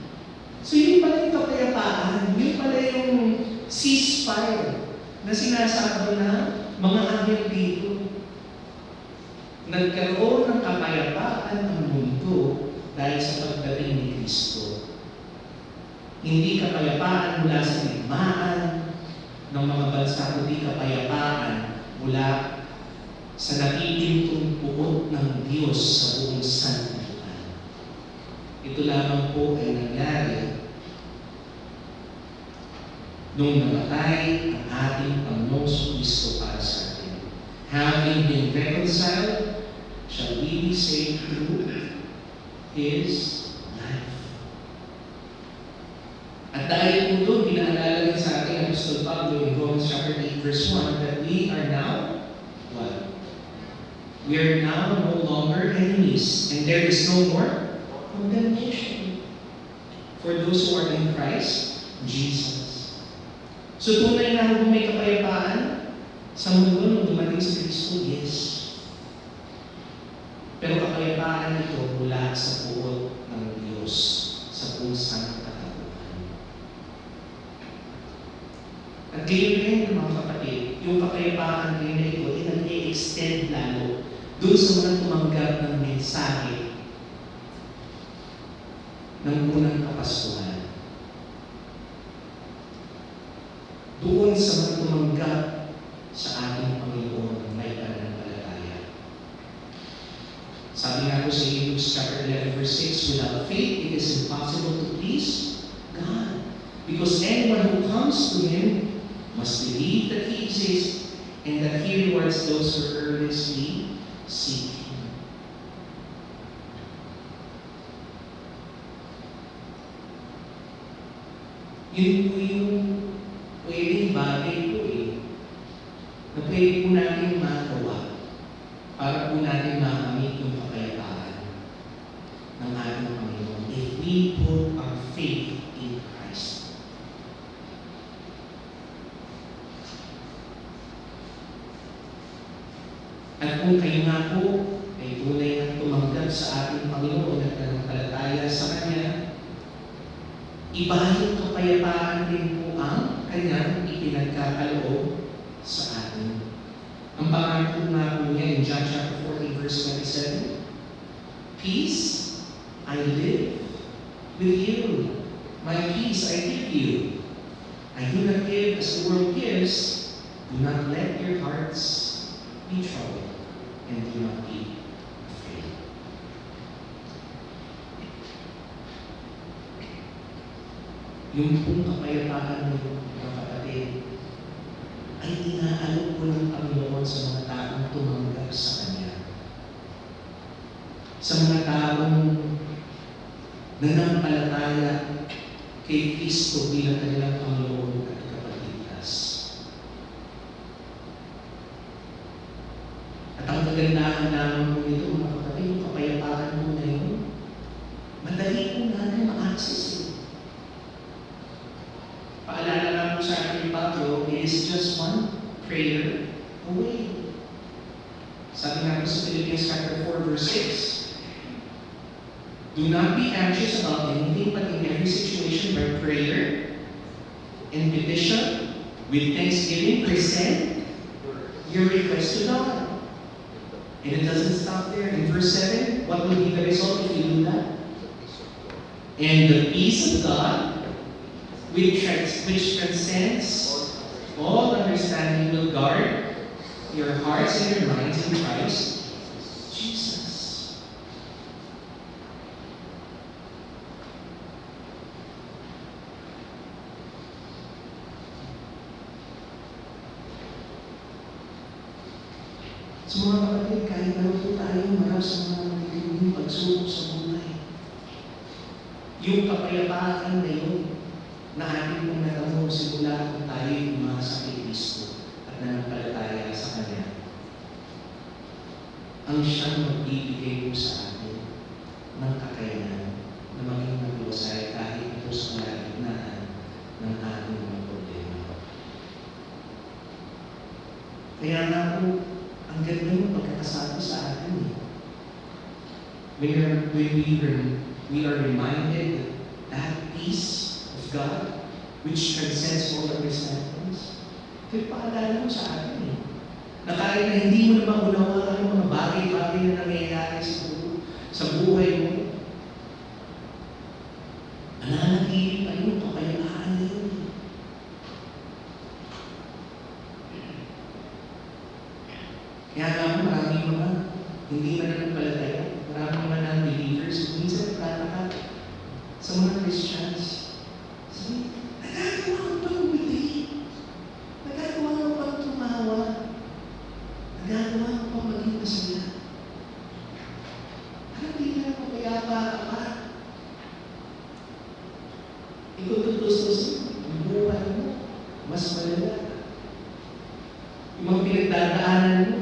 So yun pala yung kapayapaan, yun pala yung ceasefire na sinasabi na mga anghel dito. Nagkaroon ng kapayapaan ang mundo dahil sa pagdating ni Kristo. Hindi kapayapaan mula sa digmaan ng mga bansa, kundi kapayapaan mula sa nakitintong puot ng Diyos sa buong sanlibutan. Ito lamang po ay nangyari nung namatay ang ating Panginoong Kristo para sa atin. Having been reconciled, shall we be saved through His life. At dahil po doon, pinaalala rin sa ating Apostol Pablo in Romans chapter 8 verse 1 that we are now, what? We are now no longer enemies, and there is no more condemnation for those who are in Christ Jesus. So tunay na kung may kapayapaan sa mundo nung dumating si Kristo, yes. Pero kapayapaan ito mula sa puot ng Diyos, sa pusang katauhan. At gayon rin mga kapatid, yung kapayapaan rin na ito ay nag-i-extend lalo doon sa mga tumanggap ng mensahe ng unang kapaskuhan. Doon sa mga tumanggap sa ating Panginoon ng may pananampalataya. Sabi nga po sa Hebrews chapter 11 verse 6, without faith it is impossible to please God. Because anyone who comes to Him must believe that He exists and that He rewards those who earnestly seek Him. Yun po yung pwedeng pwede po natin magawa para po natin makamit yung kapayapaan ng ating Panginoon if we put our faith in Christ. At kung kayo nga po ay tunay na tumanggap sa ating Panginoon at nanampalataya sa Kanya, iba yung kapayapaan din po ang Kanyang ipinagkakaloob sa atin. Ang pangako nga po niya in John chapter 14 verse 27, "Peace I live with you. My peace I give you. I do not give as the world gives. Do not let your hearts be troubled, and do not be afraid." Yung pong kapayapaan mo, mga kapatid, ay inaalok po ng Panginoon sa mga taong tumanggap sa Kanya. Sa mga taong nanampalataya kay Kristo bilang kanilang Panginoon at Kapagligtas. At ang kagandahan naman po nito, mga kapatid, yung kapayapaan po na yun, madali po natin ma-access yun. Paalala lang po sa akin ni Pablo, it is just one prayer away. Sabi nga po sa Philippians chapter 4 verse 6, "Do not be anxious about anything, but in every situation by prayer and petition, with thanksgiving, present your request to God." And it doesn't stop there. In verse 7, what will be the result if you do that? "And the peace of God, which transcends all understanding, will guard your hearts and your minds in Christ Jesus." So mga kapatid, kahit na po tayo marap sa mga matitinding pagsubok sa buhay, yung kapayapaan na yun, na ating pong natamo simula kung tayo'y umasa kay Kristo at nanampalataya sa Kanya, ang siyang magbibigay po sa atin ng kakayanan na maging magluwasay kahit ito sa kalagitnaan ng ating mga problema. Kaya nga po, ang ganda yung pagkakasabi sa atin. When we are reminded that peace of God, which transcends all understandings, ito'y paalala mo sa atin na kahit na hindi mo na maunawaan ang mga bagay-bagay na nangyayari sa buhay mo, nananatili pa yung kapayapaan na yun. Kaya nga po maraming mga hindi na nanampalataya, maraming mga non-believers, minsan nagtataka sa mga Christians. Sabi, nagagawa ko bang umiti? Nagagawa ko bang tumawa? Nagagawa ko bang maging masaya? Parang di na ako kayapa ka pa. Ikaw tutustos, yung buhay mo, mas malala. Yung mga pinagdadaanan mo,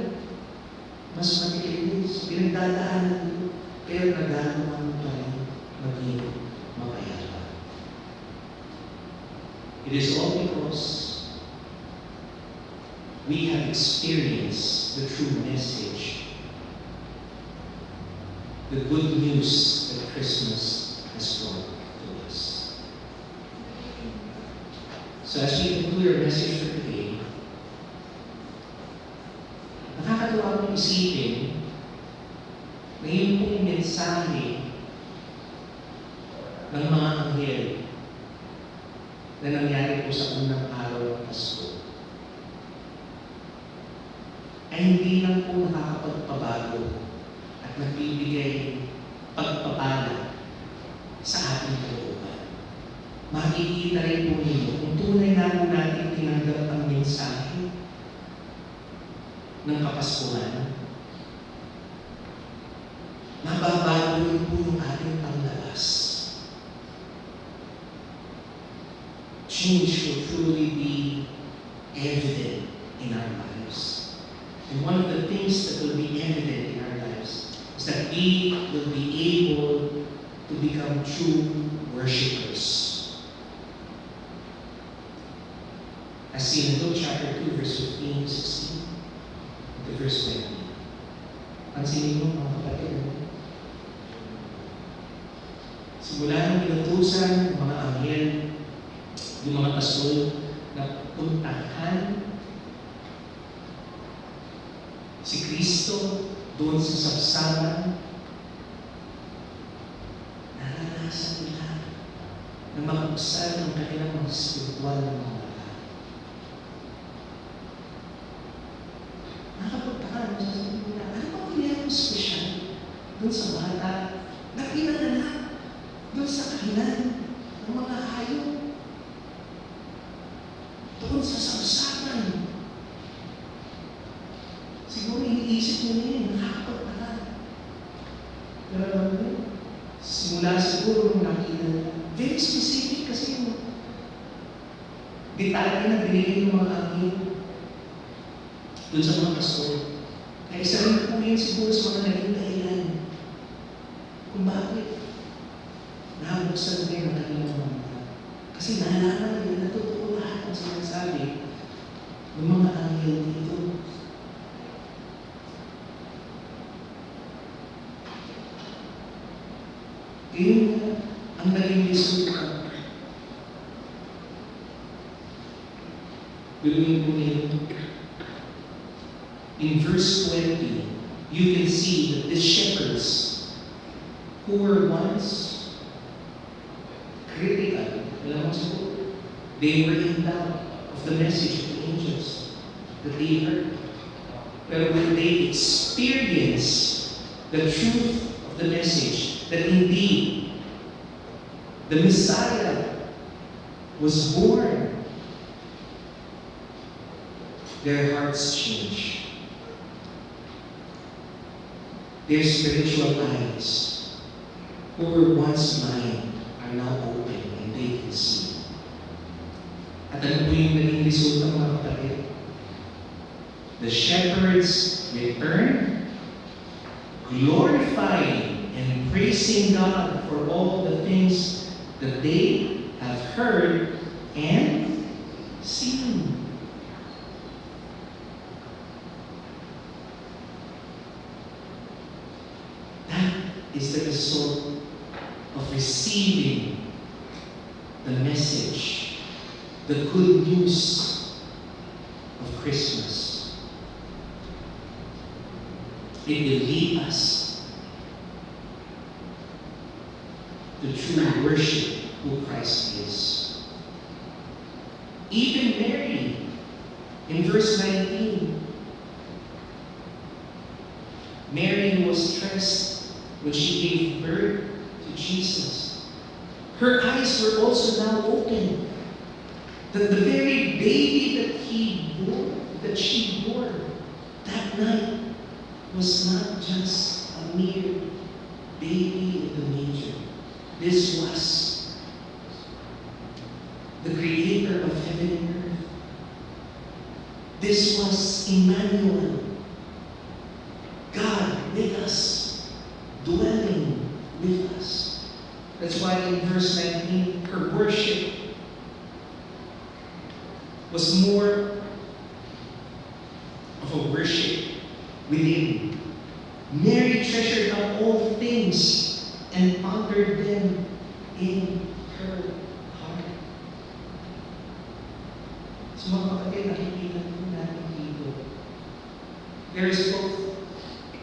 mas matikilis. Pinagdadaanan mo, pero nagagawa mo pa rin maging mapayapa. It is all because we have experienced the true message, the good news that Christmas has brought to us. So as we conclude our message for today, nakakatuwa mong isipin na yun pong mensahe ng mga anghel na nangyari po sa unang araw ng Pasko ay hindi lang po nakakapagpabago at nagbibigay pagpapala sa ating kalooban. Makikita rin po ninyo kung tunay na po natin tinanggap ang mensahe ng Kapaskuhan, nababago rin po yung ating panglabas. Change will truly be evident in our lives. And one of the things that will be evident in our lives is that we will be able to become true worshipers. As seen in Luke chapter 2, verse 15 to 16, to verse 20. Pansinin mo mga kapatid. Simula nang pinutusan ng mga anghel, yung mga tasol na puntahan si Kristo doon sa sabsaban, naranasan nila na mabuksan ang kanilang mga spiritual na mga mata. Nakapagtakan, sasabihin nila, ano ba kaya yung special doon sa bata na pinanganak doon sa kahinan ng mga hayop, doon sa sabsaban? Siguro iniisip nyo na yun, nakakapagtaka. Pero alam mo yun, simula siguro nung nakita nila, very specific kasi yung detalye na binigay ng mga anghel doon sa mga pastor. Kaya isa rin po yun siguro sa mga naging dahilan kung bakit nakabuksan din ang kanilang mga mata. Kasi naalala nila na totoo lahat ang sinasabi ng mga anghel dito. Yun ang naging resulta. Gawin mo yun. In verse 20, you can see that the shepherds who were once critical, alam mo siguro, they were in doubt of the message of the angels that they heard. Pero when they experience the truth of the message, that indeed the Messiah was born, their hearts change. Their spiritual eyes, who were once blind, are now open and they can see. At ano po yung naging resulta mga kapatid? The shepherds returned, glorifying and praising God for all the things that they have heard and seen. That is the result of receiving the message, the good news of Christmas. It will lead us to true worship who Christ is. Even Mary, in verse 19, Mary was stressed when she gave birth to Jesus. Her eyes were also now open. That the very baby that she bore that night was not just a mere baby in the manger. This was the creator of heaven and earth. This was Emmanuel, God with us, dwelling with us. That's why in verse 19, her worship was more of a worship within. Mary treasured up all things and pondered them in her heart. So mga kapatid, nakikita po natin dito. There is both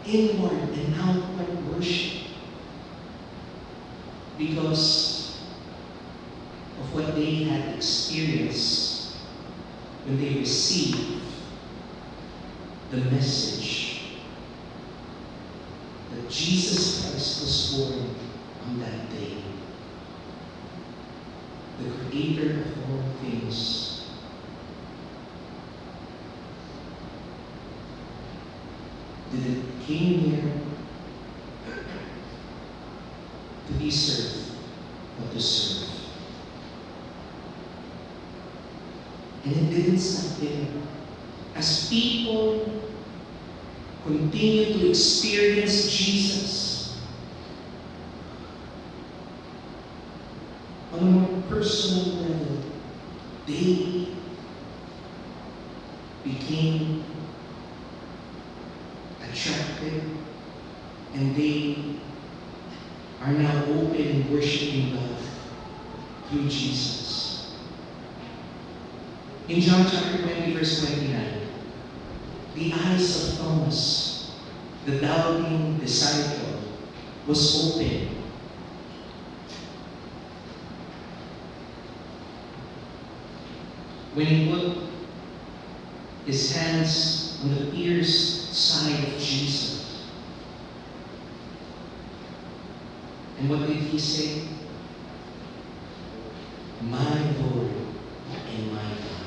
inward and outward worship because of what they had experienced when they received the message that Jesus Christ was born on that day. The creator of all things. That came here to be served, but to serve. And it didn't stop there. As people continue to experience Jesus on a more personal level, they became attracted and they are now open in worshiping God through Jesus. In John chapter 20, verse 29, the eyes of Thomas, the doubting disciple, was open. When he put his hands on the pierced side of Jesus. And what did he say? My Lord and my God.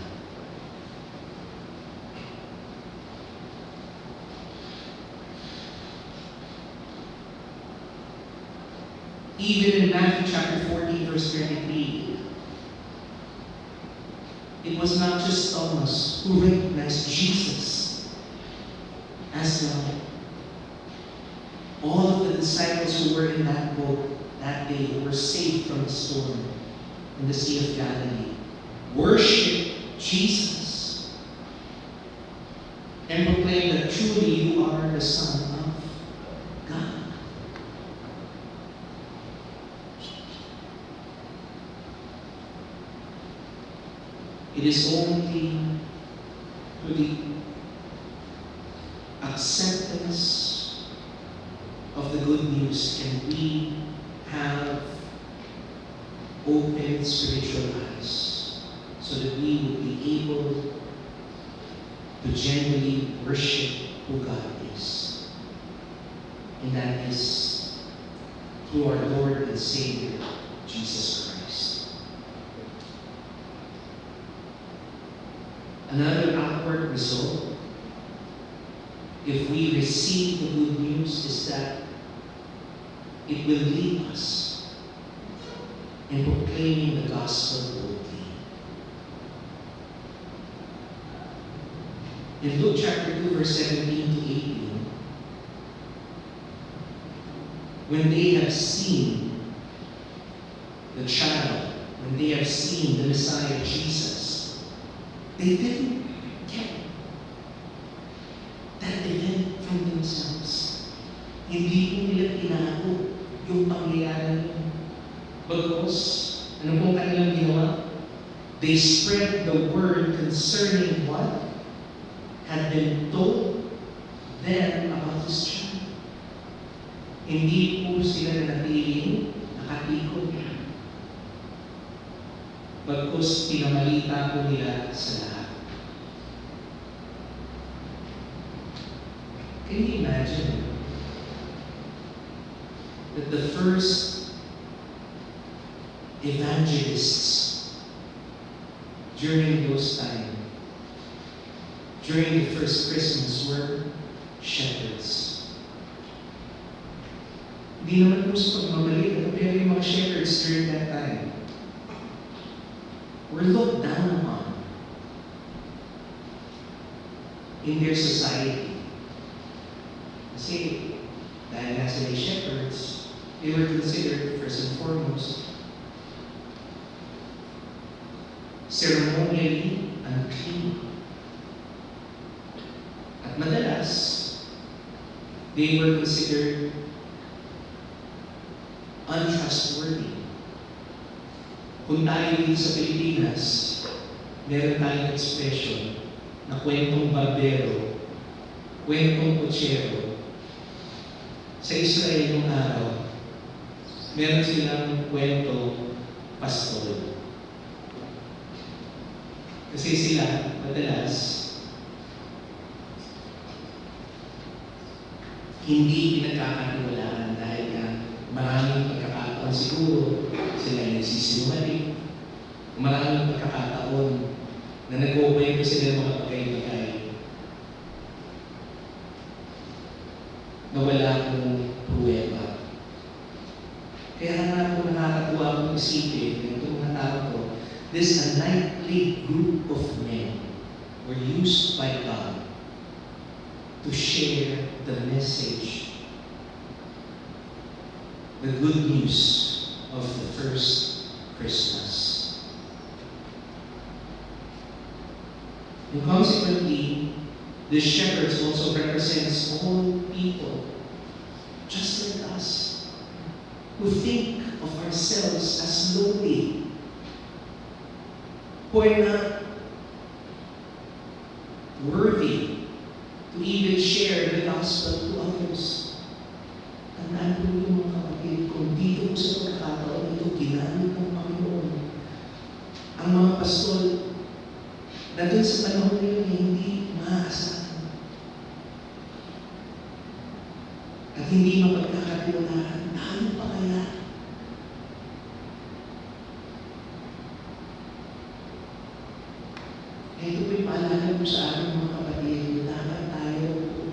Even in Matthew chapter 14, verse 33, it was not just Thomas who recognized Jesus as God. All of the disciples who were in that boat that day, who were saved from the storm in the Sea of Galilee, worship Jesus and proclaim that truly you are the Son of God. It is only through the acceptance of the good news can we have open spiritual eyes so that we will be able to genuinely worship who God is. And that is through our Lord and Savior, Jesus Christ. Another outward result, if we receive the good news, is that it will lead us in proclaiming the gospel boldly. In Luke chapter 2, verse 17 to 18, when they have seen the child, when they have seen the Messiah Jesus, they didn't get that event from themselves. Hindi po nila tinago yung pangyayari yun. Bagkus, ano pong kanilang ginawa? They spread the word concerning what had been told them about this child. Hindi po sila nanatiling nakatikot. Bagkus, pinamalita po nila sa lahat. Can you imagine that the first evangelists during those times, during the first Christmas, were shepherds? Hindi naman po sa pagmamali, pero yung mga shepherds during that time were looked down upon in their society. Kasi dahil nga sila shepherds, they were considered first and foremost ceremonially unclean. At madalas, they were considered untrustworthy. Kung tayo dito sa Pilipinas, meron tayong expression na kwentong barbero, kwentong kutsero. Sa Israel nung araw, meron silang kwento pastol. Kasi sila, madalas, hindi pinagkakatiwalaan dahil nga maraming pagkakataon siguro sila ay nagsisinungaling. Maraming pagkakataon na nag-uwento sila ng mga bagay-bagay na wala akong pruweba. Kaya nga po nakakatuwa akong isipin ng itong mga tao ko, this unlikely group of men were used by God to share the message, the good news of the first Christmas. And consequently, the shepherds also represents all people, just like us, who think of ourselves as lowly, who are not worthy to even share the gospel to others. Tandaan po yung mga kapatid, kung dito po sa pagkakataon ito, ginamit ng Panginoon. Ang mga pastol, na dun sa panahon na yun, hindi maaasahan. At hindi mapagkakatiwalaan, paano pa kaya? Ito po'y paalala po sa ating mga kapatid, dapat tayo,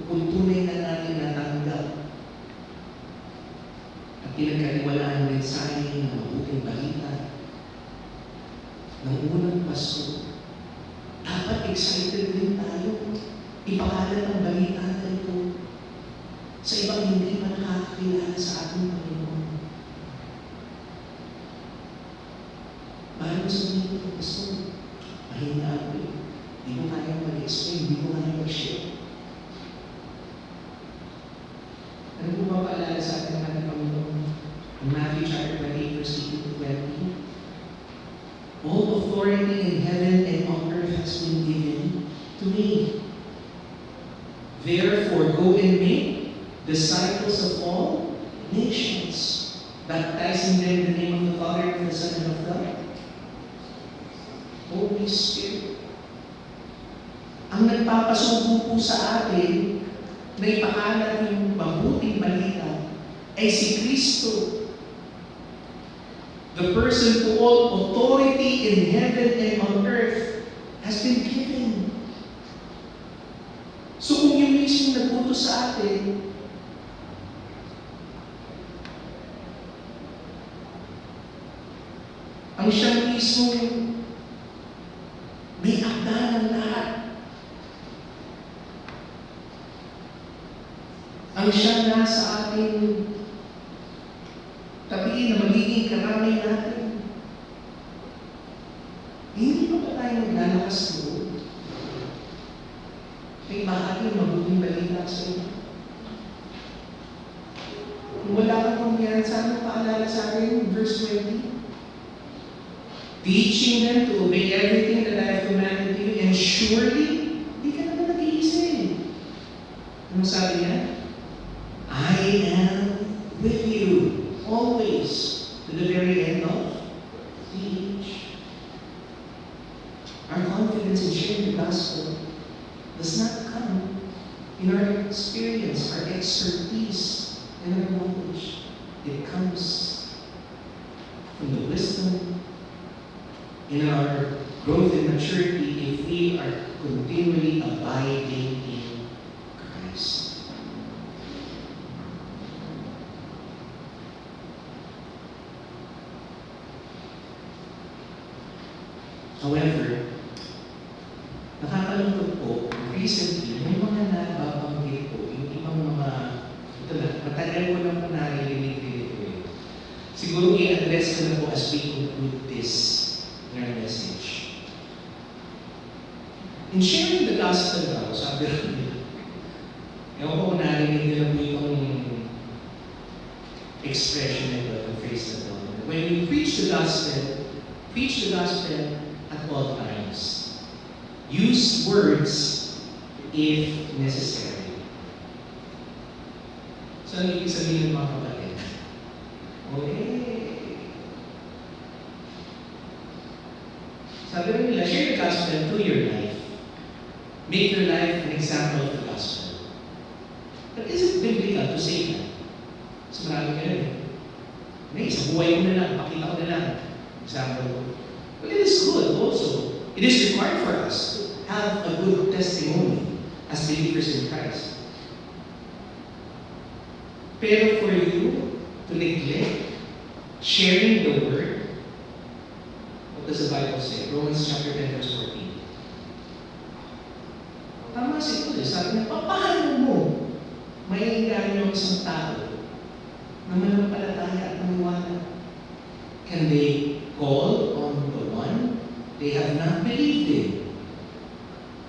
kung tunay na natin natanggap at pinagkaniwalaan ng mensahe ng mabuting balita ng unang Pasko, dapat excited din tayo ipakalat ang balita na ito sa ibang hindi man nakakakilala sa ating Panginoon. Mahal mo sabihin ito, Pasko, mahina ako eh. Hindi ko kaya mag-explain, hindi ko kaya mag-share. Ano po ba paalala sa ating mga Panginoon? In Matthew chapter 28, verse 18 to 20, all authority in heaven and on earth has been given to me. Therefore, go and make disciples of all nations, baptizing them in the name of the Father, and of the Son, and of the Holy Spirit. Ang nagpapasubo po sa atin na ipakalat yung mabuting balita ay si Kristo. The person to all authority in heaven and on earth has been given. So kung yung mismo nagputos sa atin, ang siyang mismo may akda ng lahat. Ang siyang nasa ating tabiin na magiging karamay natin. Hindi pa ba tayo naglalakas doon? May maaaring mabuting balita sa iyo. Kung wala ka pong yan, sana paalala sa akin, verse 20. Teaching them to obey everything that I have commanded you, and surely, hindi ka naman nag-iisip. Ano sabi niya? I am with you always to the very end of the age. Our confidence in sharing the gospel does not come in our experience, our expertise, and our knowledge. It comes from the wisdom in our growth and maturity if we are continually abiding in Christ. However, nakakalungkot po, recently, may mga nababanggit po, yung ibang mga, ito na, matagal ko lang po naririnig dito eh. Siguro i-address ko na po as we conclude this their message. In sharing the gospel daw, sabi rin nila, ewan ko kung narinig nila po yung expression nito, the phrase na ito. When you preach the gospel at all times. Use words if necessary. So, ano ibig sabihin ng mga kapatid? Okay. Sabi rin nila, share the gospel through your life. Make your life an example of the gospel. But is it biblical to say that? So, marami ka rin eh. Hindi, sa buhay ko na lang, pakita ko na lang. Example ko. Well, it is good also. It is required for us to have a good testimony as believers in Christ. Pero for you to neglect sharing the word, what does the Bible say? Romans chapter 10, verse 14. Tama siguro, eh. Sabi niya, paano mo may ganyo isang tao na manampalataya at maniwala? Can they call on the one they have not believed in?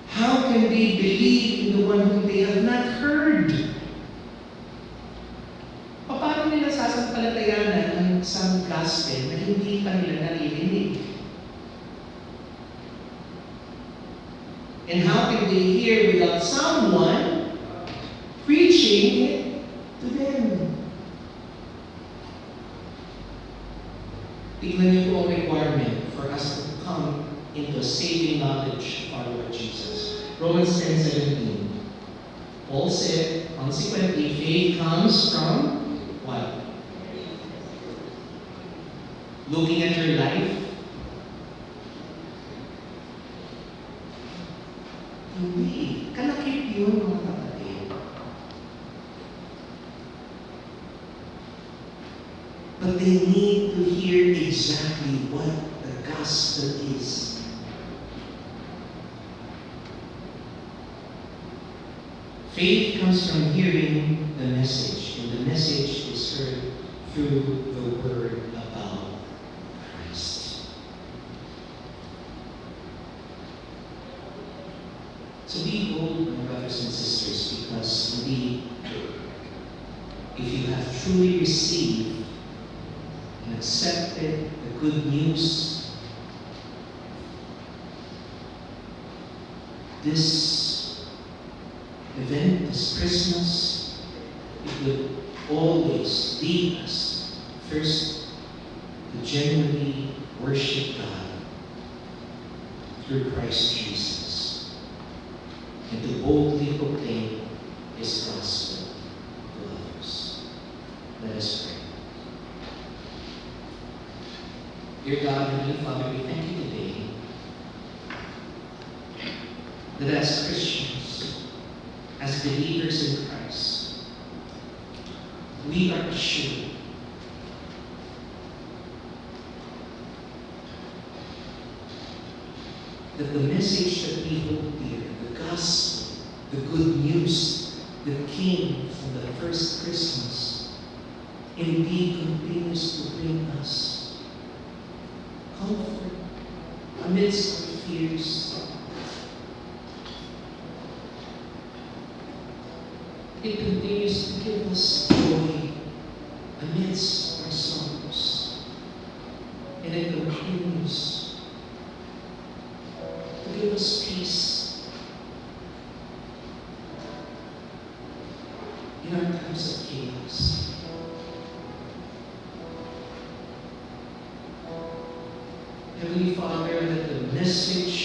How can they believe in the one whom they have not heard? Paano nila sasampalatayanan ang isang gospel na hindi pa nila naririnig? And how can they hear without someone preaching it to them? Tingnan niyo po ang requirement for us to come into a saving knowledge of our Lord Jesus. Romans 10:17. Paul said, consequently, faith comes from what? Looking at your life? Hindi. Kalakip yun, mga kapatid. But they need to hear exactly what the gospel is. Faith comes from hearing the message, and the message is heard through the word about Christ. So be bold, my brothers and sisters, because indeed, if you have truly received and accepted the good news, this event, this Christmas, it would always lead us first to genuinely worship God through Christ Jesus and to boldly proclaim His gospel to others. Let us pray. Dear God, Heavenly Father, we thank you today that as Christians, as believers in Christ, we are assured that the message that we hold dear, the gospel, the good news that came from the first Christmas, indeed continues to bring us comfort amidst our fears. It continues to give us joy amidst our sorrows. And it continues to give us peace in our times of chaos. Heavenly Father, let the message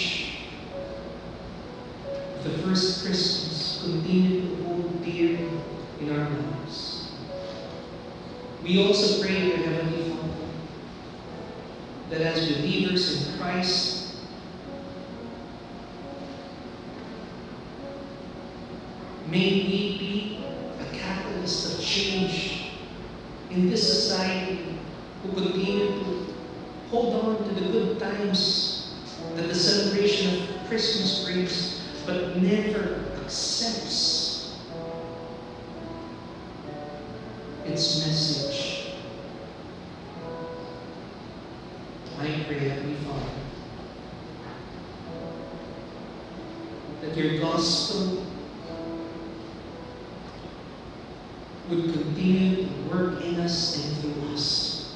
of the first Christmas continue to hold dear in our lives. We also pray, dear Heavenly Father, that as believers in Christ, may we be a catalyst of change in this society who continue to hold on to the good times that the celebration of Christmas brings, but never accepts its message. I pray, Heavenly Father, that your gospel would continue to work in us and through us.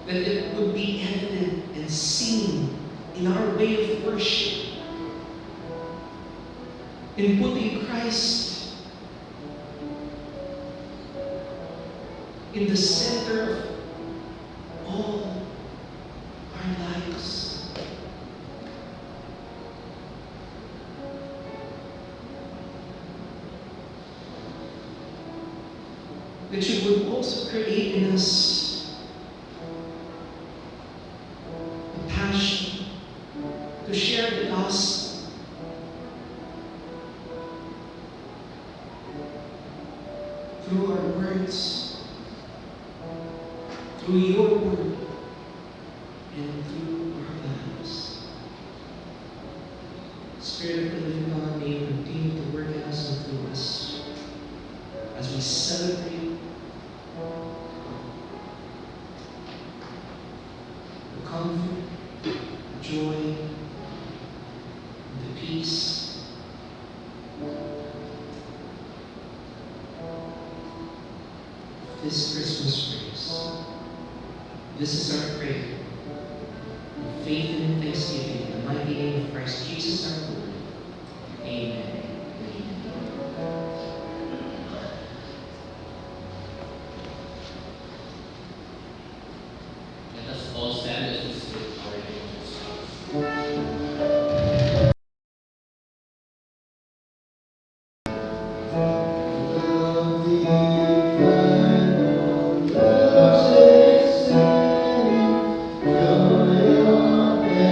That it would be evident and seen in our way of worship, in putting Christ in the center of all our lives. That you would also create in us a passion to share the gospel, through our words, through your word, and through our lives. Spirit of the of the living God, may you continue to work in us and through us as we celebrate the comfort, the joy, the peace of this Christmas praise. This is our prayer. In faith and in thanksgiving, in the mighty name of Christ Jesus our Lord. Amen. Let us all stand as we sing our national songs. Joy of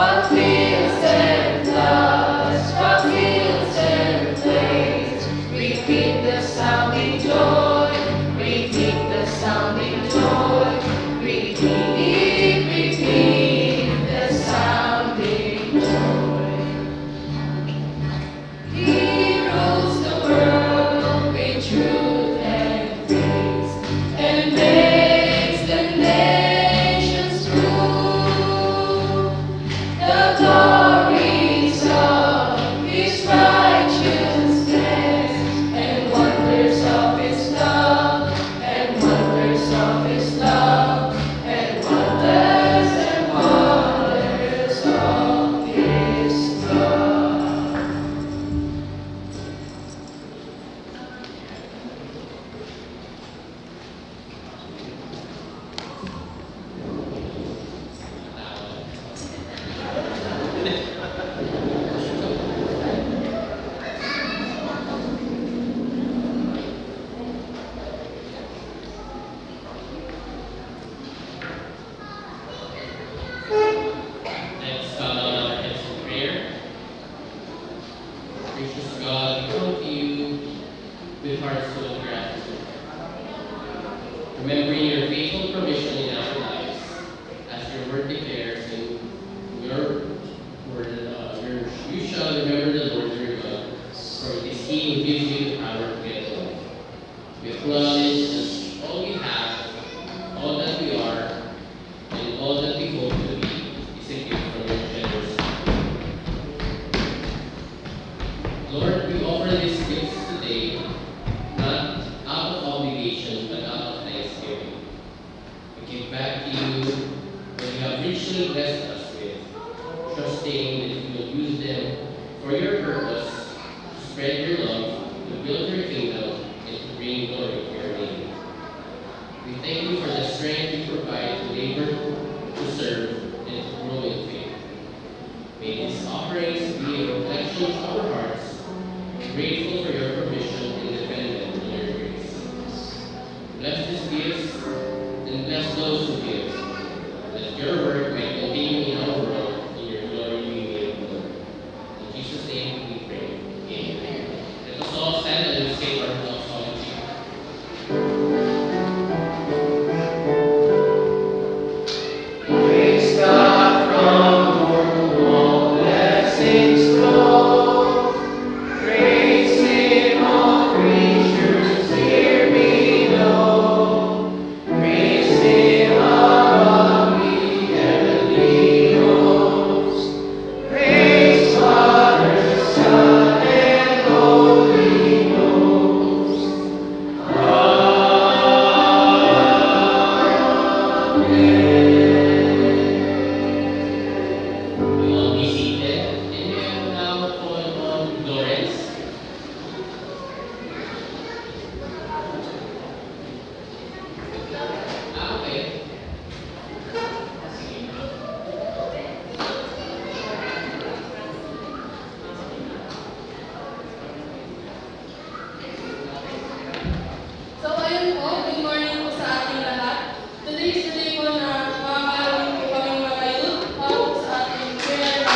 What fields and floods, what fields and plains, repeat the sounding joy, repeat the sounding joy, repeat, repeat the sounding joy. He rules the world with truth and grace, and makes the nations prove the glories of His righteousness, and wonders of His love, and wonders of His love, and wonders of His love. Let's come on our heads in prayer. Gracious God, we come to you with hearts full of gratitude, remembering your faithful provision in our lives, as your word declares in your word, you shall remember the Lord your God, for it is He who gives you the power to get wealth. We acknowledge that all we have, all that we are, and all that we hope to be is a gift from your generous hand. Lord, we offer these gifts today, not out of obligation, but out of thanksgiving. We give back to you what you have richly blessed us with, trusting that you will use them for your purpose, to spread your love, to build your kingdom, and to bring glory to your name. We thank you for the strength you provide to labor, to serve, and to grow in faith. May these offerings be a reflection of our hearts, grateful for your provision and dependent on your grace. Bless these gifts and bless those who give, that your work may continue in our world, in your glory we may adore. In Jesus' name we pray. Amen. Let us all stand and say our love song to you. Praise God from whom all blessings flow. Praise Him, all creatures here below. Praise Him above the heavenly host. Praise Father, Son, and Holy Ghost. We will be seated, and we will now call on Lawrence. Okay. So ayun po, good morning po sa ating lahat. Today is the day po na makakaroon po kami mga youth para po sa ating prayer na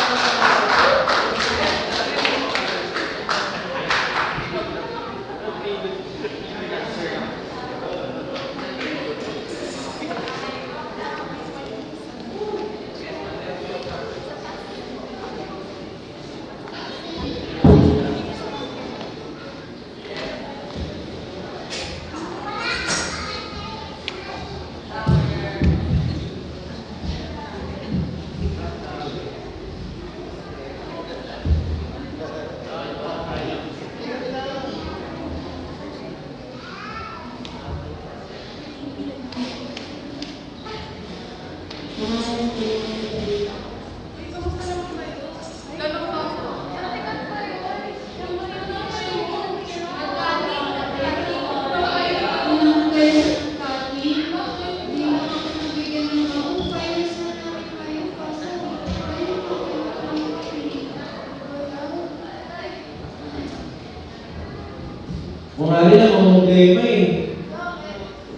Kung nga rin ang problema eh.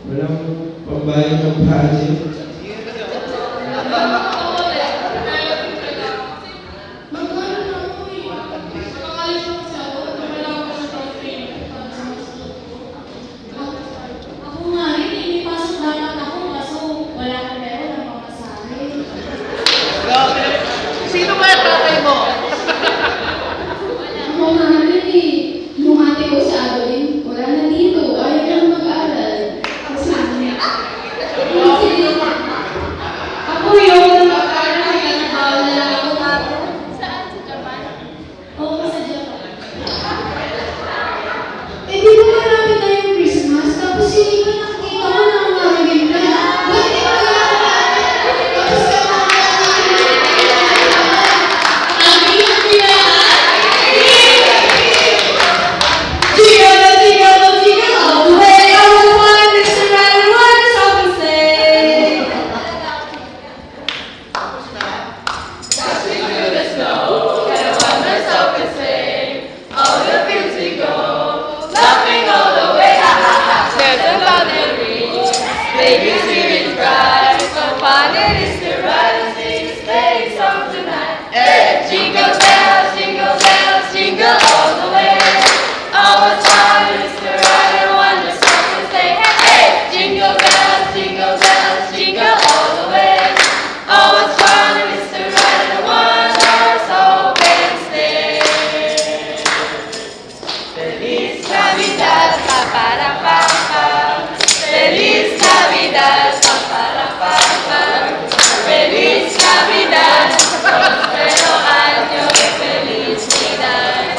Walang pambayad ng budget. Sino ba ang tatay mo? Ako mahalin eh. Yung ate ko si Adeline, wala na dito. Ayaw nang mag-aral. Kasi ako yung mag-aral kaya nabawal na lang ako nato. Saan? Sa Japan? Oo, sa Japan. Eh, di ba marami tayong Christmas? Tapos hindi ko nakikita ko na ang marami na. Ba't di ko tapos ka Baby's here is bright, so fun it is to ride and sing a sleigh song tonight. Hey, jingle bells, jingle all the way. Oh, what fun it is to ride and wonder something say. Hey, jingle bells, jingle all the way. Oh, what fun it is to ride and wonder open sleigh. Feliz Navidad, pa para pa pa. Feliz Navidad, pa para pa pa. Feliz Navidad, prospero año de felicidad.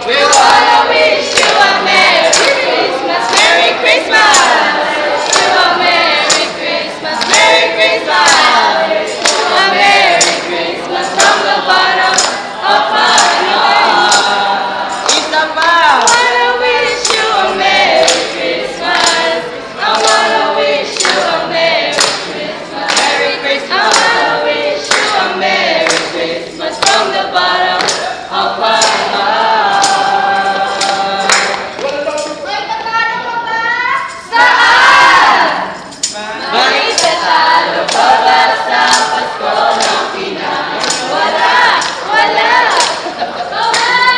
We wanna wish you a Merry Christmas, Merry Christmas. You a Merry Christmas, Merry Christmas. A Merry Christmas from the bottom of my heart. Isa pa! I wanna wish you a Merry Christmas. I wanna wish you a Merry Christmas. Merry Christmas. I wanna wish you a Merry Christmas from the bottom of my heart. May tatalo pa ba? Saan? May tatalo pa ba sa Pasko ng Pinas? Wala! Wala!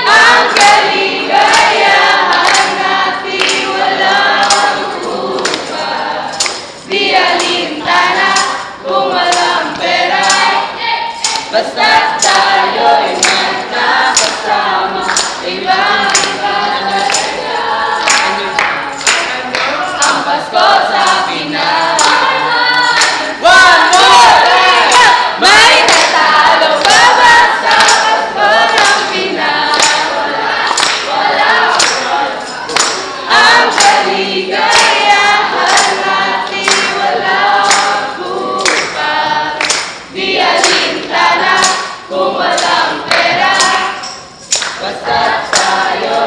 Ang kaligayahan natin walang kupa. Di alintana kung walang pera. Basta tayo'y magkakasama. Ibang-iba talaga ang Pasko sa Pinas. One more time! May tatalo pa ba sa Pasko ng Pinas? Wala. Ang kaligayahan natin walang kupa. Di alintana kung walang pera. Basta tayo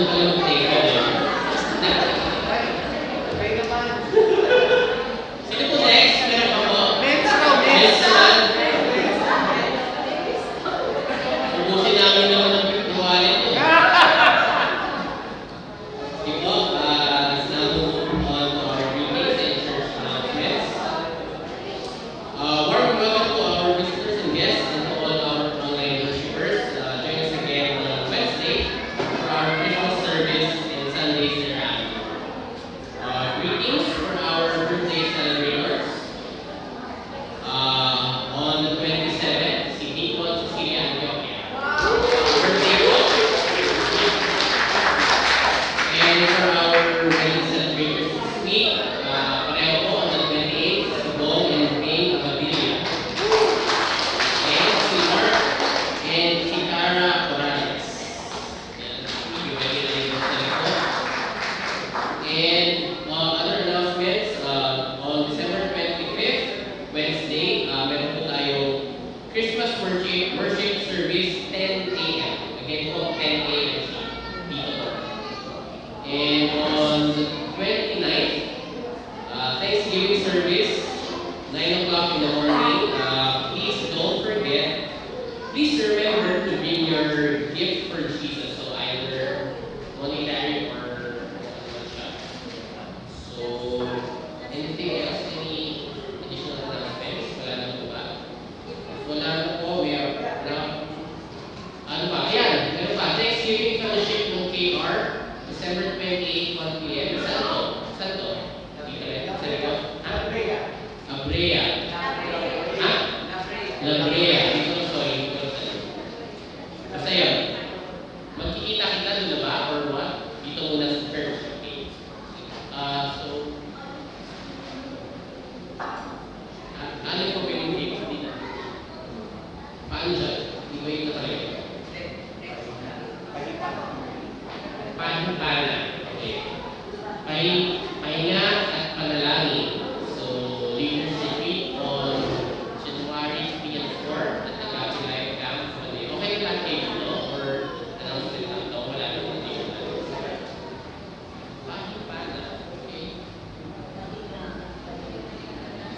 marunong pala mag-take ko. Okay naman. Sino po next? Meron pa po? Men's raw, Yes, men's. naman. Ubusin namin naman ang pagkawalin ko. Diba, let's now move on to our greetings and church announcements. Warm welcome to our visitors and guests and to all our online worshipers. Join us again on Wednesday for our Christmas service and Sundays thereafter. Greetings for our birthday celebrators. On the 27th, si Nicole Cecilia Antioquia. Birthday po. And for our wedding celebrators this week, pareho po on the 28th, si Bong and Rain Abadilla. And si Mark and si Cara Corrales. Yan, i-ready na yung birthday po. And other announcements, on December 25th, Wednesday, meron po tayo Christmas worship service 10 a.m. Again po, 10 a.m. siya. Dito po. And on the 29th, Thanksgiving service, 9 o'clock in the morning. Please don't forget, please remember to bring your gift for Jesus. So either monetary or one shot. So, anything else? Any additional announcements? Wala na po ba? Wala na po. We have now. Ano ba? Ayan. Meron pa. Thanksgiving fellowship ng KR. December 28, 1 p.m. Saan to? Saan to? Dito rin. Sa likod? Ha? Abrea. Ha? La Brea. Dito, sorry. Dito sa likod. Basta yun. Magkikita kita doon na ba? Or what? Dito muna sa church. Okay. So, ano yung pwedeng dito? Dito. Paano dyan? Hindi ko yung nakalagay. Pahintana. Okay. Pahinga at panalangin. So, leaders retreat on January 3 and 4 at the Gabi Life Camp. Okay yung lahat kayo dito? Or announcement lang ito? Wala na yung additional. Pahintana. Okay.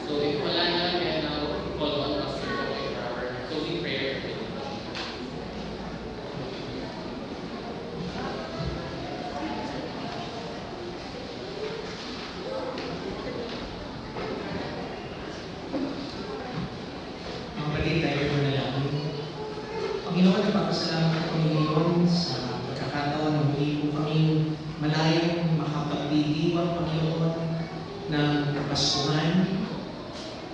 So, if wala na, may now follow on Pastor Joey for our closing prayer. Mga kapatid, tayo po na lang. Panginoon, nagpapasalamat ako ngayon sa pagkakataon na muli po kami malayang makapagdidiwang, Panginoon, ng Kapaskuhan.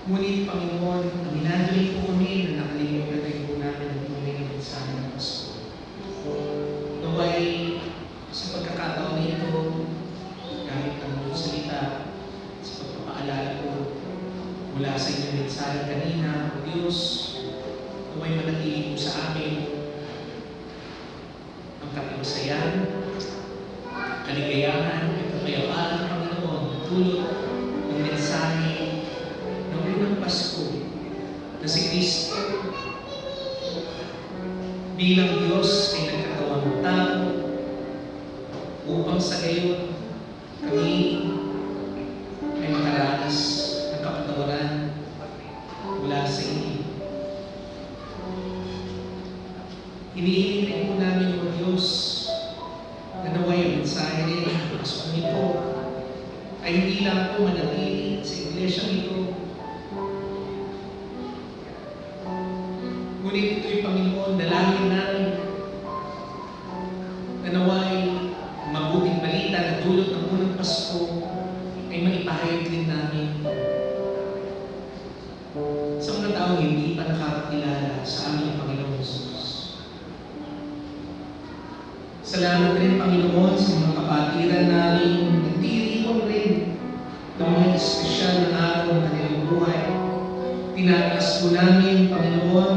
Ngunit, Panginoon, aminado rin po kami na nakalimutan rin po namin ang tunay na mensahe ng Pasko. Naway, sa pagkakataon na ito, gamit ang iyong salita, sa pagpapaalala ko mula sa inyong mensahe kanina, O Diyos, naway manatili po sa amin ang katiwasayan, kaligayahan, at kapayapaan, Panginoon, tulot ng mensahe ng unang Pasko na si Kristo bilang Diyos ay nagkatawang tao upang sa gayon kami ay makaranas ng kapatawaran mula sa inyo. Hinihiling rin po namin, O Diyos, na naway ang mensahe rin ng Pasko nito ay hindi lang po manatili sa iglesia nito. Ngunit ito'y Panginoon, dalangin namin na naway mabuting balita na dulot ng unang Pasko ay maipahayag din namin sa mga taong hindi pa nakakakilala sa aming Panginoon Jesus. Salamat rin, Panginoon, sa mga kapatiran namin nagdiriwang rin ng mga espesyal na araw ng kanilang buhay. Tinataas po namin, Panginoon,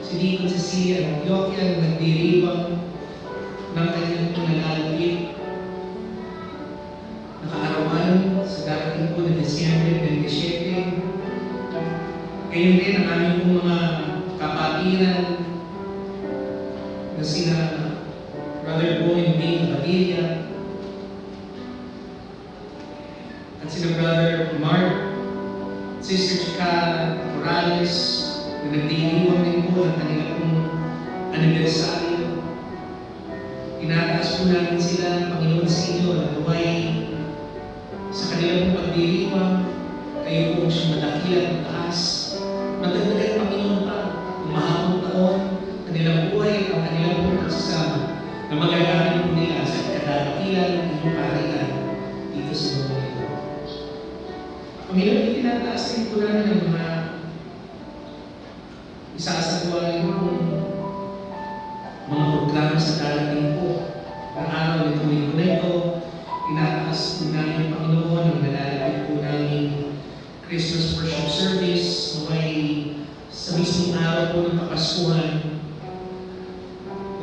si Deacon Cecilia Antioquia na nagdiriwang ng kanyang pinalalapit na kaarawan sa darating po na Desyembre 27. Ngayon din ang aming pong mga kapatiran na sina Brother Bowen B. Padilla, at sina Brother Mark, Sister Chica Morales, na nagdiriwang din po ng kanilang anibersaryo. Tinataas po namin sila, Panginoon, sa inyo, na naway sa kanilang pagdiriwang, kayo po siyang madakilan, mataas, matagdagan, Panginoon, pa, mahabang taon, kanilang buhay at ang kanilang pagsasama na magagamit po nila sa kadalakilan ng inyong kaharian dito sa mundo ito. Panginoon, itinataas din po namin ang mga isasagawa yung mga programa sa darating po. Ang araw nito linggo na ito, tinataas po namin ang Panginoon ang nalalapit po namin Christmas worship service naway sa mismong araw po ng Kapaskuhan.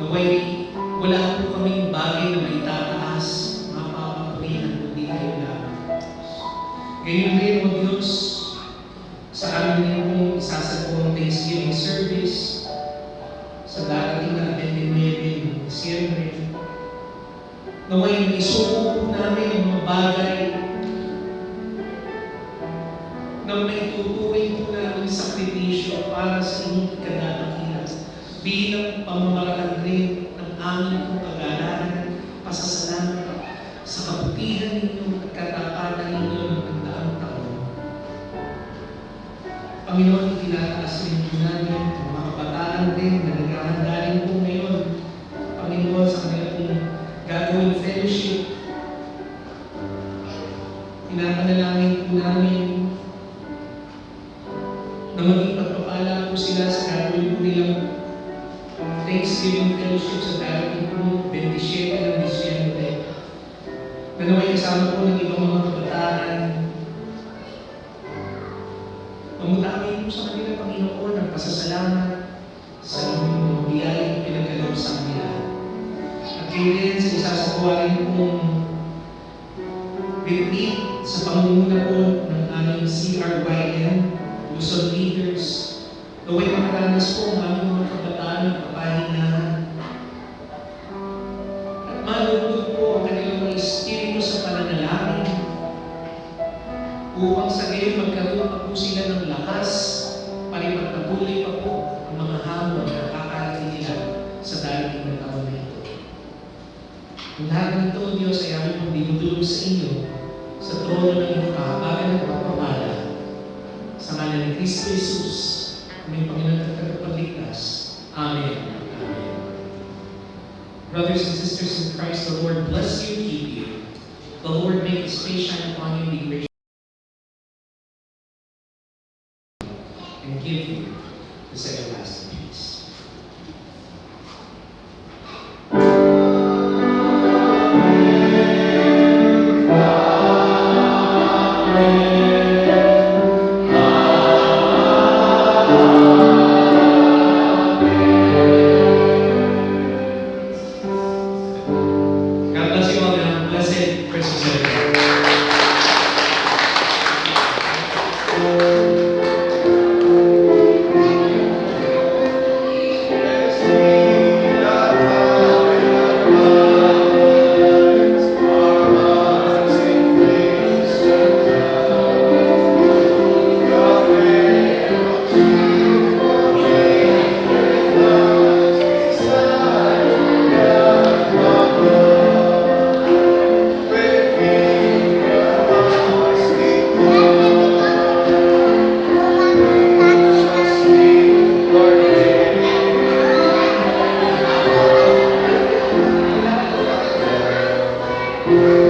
Naway wala po kaming bagay na maitataas, mapapapurihan po di kayo lamang. Ngayon rin, O Diyos, sa amin pong isasagawang Thanksgiving service sa darating na 29 ng Disyembre. Naway isuko po namin ang mga bagay na maituturing po namin sakripisyo para sa inyong kadalakilan bilang pamamaraan rin ng aming pong kagalaran, pasasalamat sa kabutihan ninyo at katapatan ninyo ng daang taon. Panginoon, tinataas rin po namin ang mga kabataan din na naghahanda rin po ngayon, Panginoon, sa kanilang gagawing fellowship. Pinapanalangin po namin na maging pagpapala po sila sa gagawin po nilang Thanksgiving fellowship sa darating po 27 ng Disyembre. Nanaway kasama po ng ibang mga kabataan. Mamutamin po sa kanila, Panginoon, ang pasasalamat sa inyong mga biyayang pinagkaloob sa kanila. At kayo rin sa isasagawa rin pong retreat sa pangunguna po ng aming CRYN, Luzon Leaders. Naway makaranas po ang aming mga kabataan ng kapahinahan. At malulog po ang kanilang mga espiritu sa pananalangin upang sa gayon magkaroon pa po sila ng lakas para ipagpatuloy pa po ang mga hamon na kakarating nila sa darating na taon na ito. Ang lahat ng ito, Diyos, ay aming pong dinudulog sa inyo sa trono ng inyong kahabagan at pagpapala. Sa ngalan ni Kristo Jesus, aming Panginoon at Tagapagligtas. Amen. Amen. Brothers and sisters in Christ, the Lord bless you, keep you. The Lord make His face shine upon you, and be gracious, and give you His everlasting peace. God bless you all and have a blessed Christmas celebration. Thank you.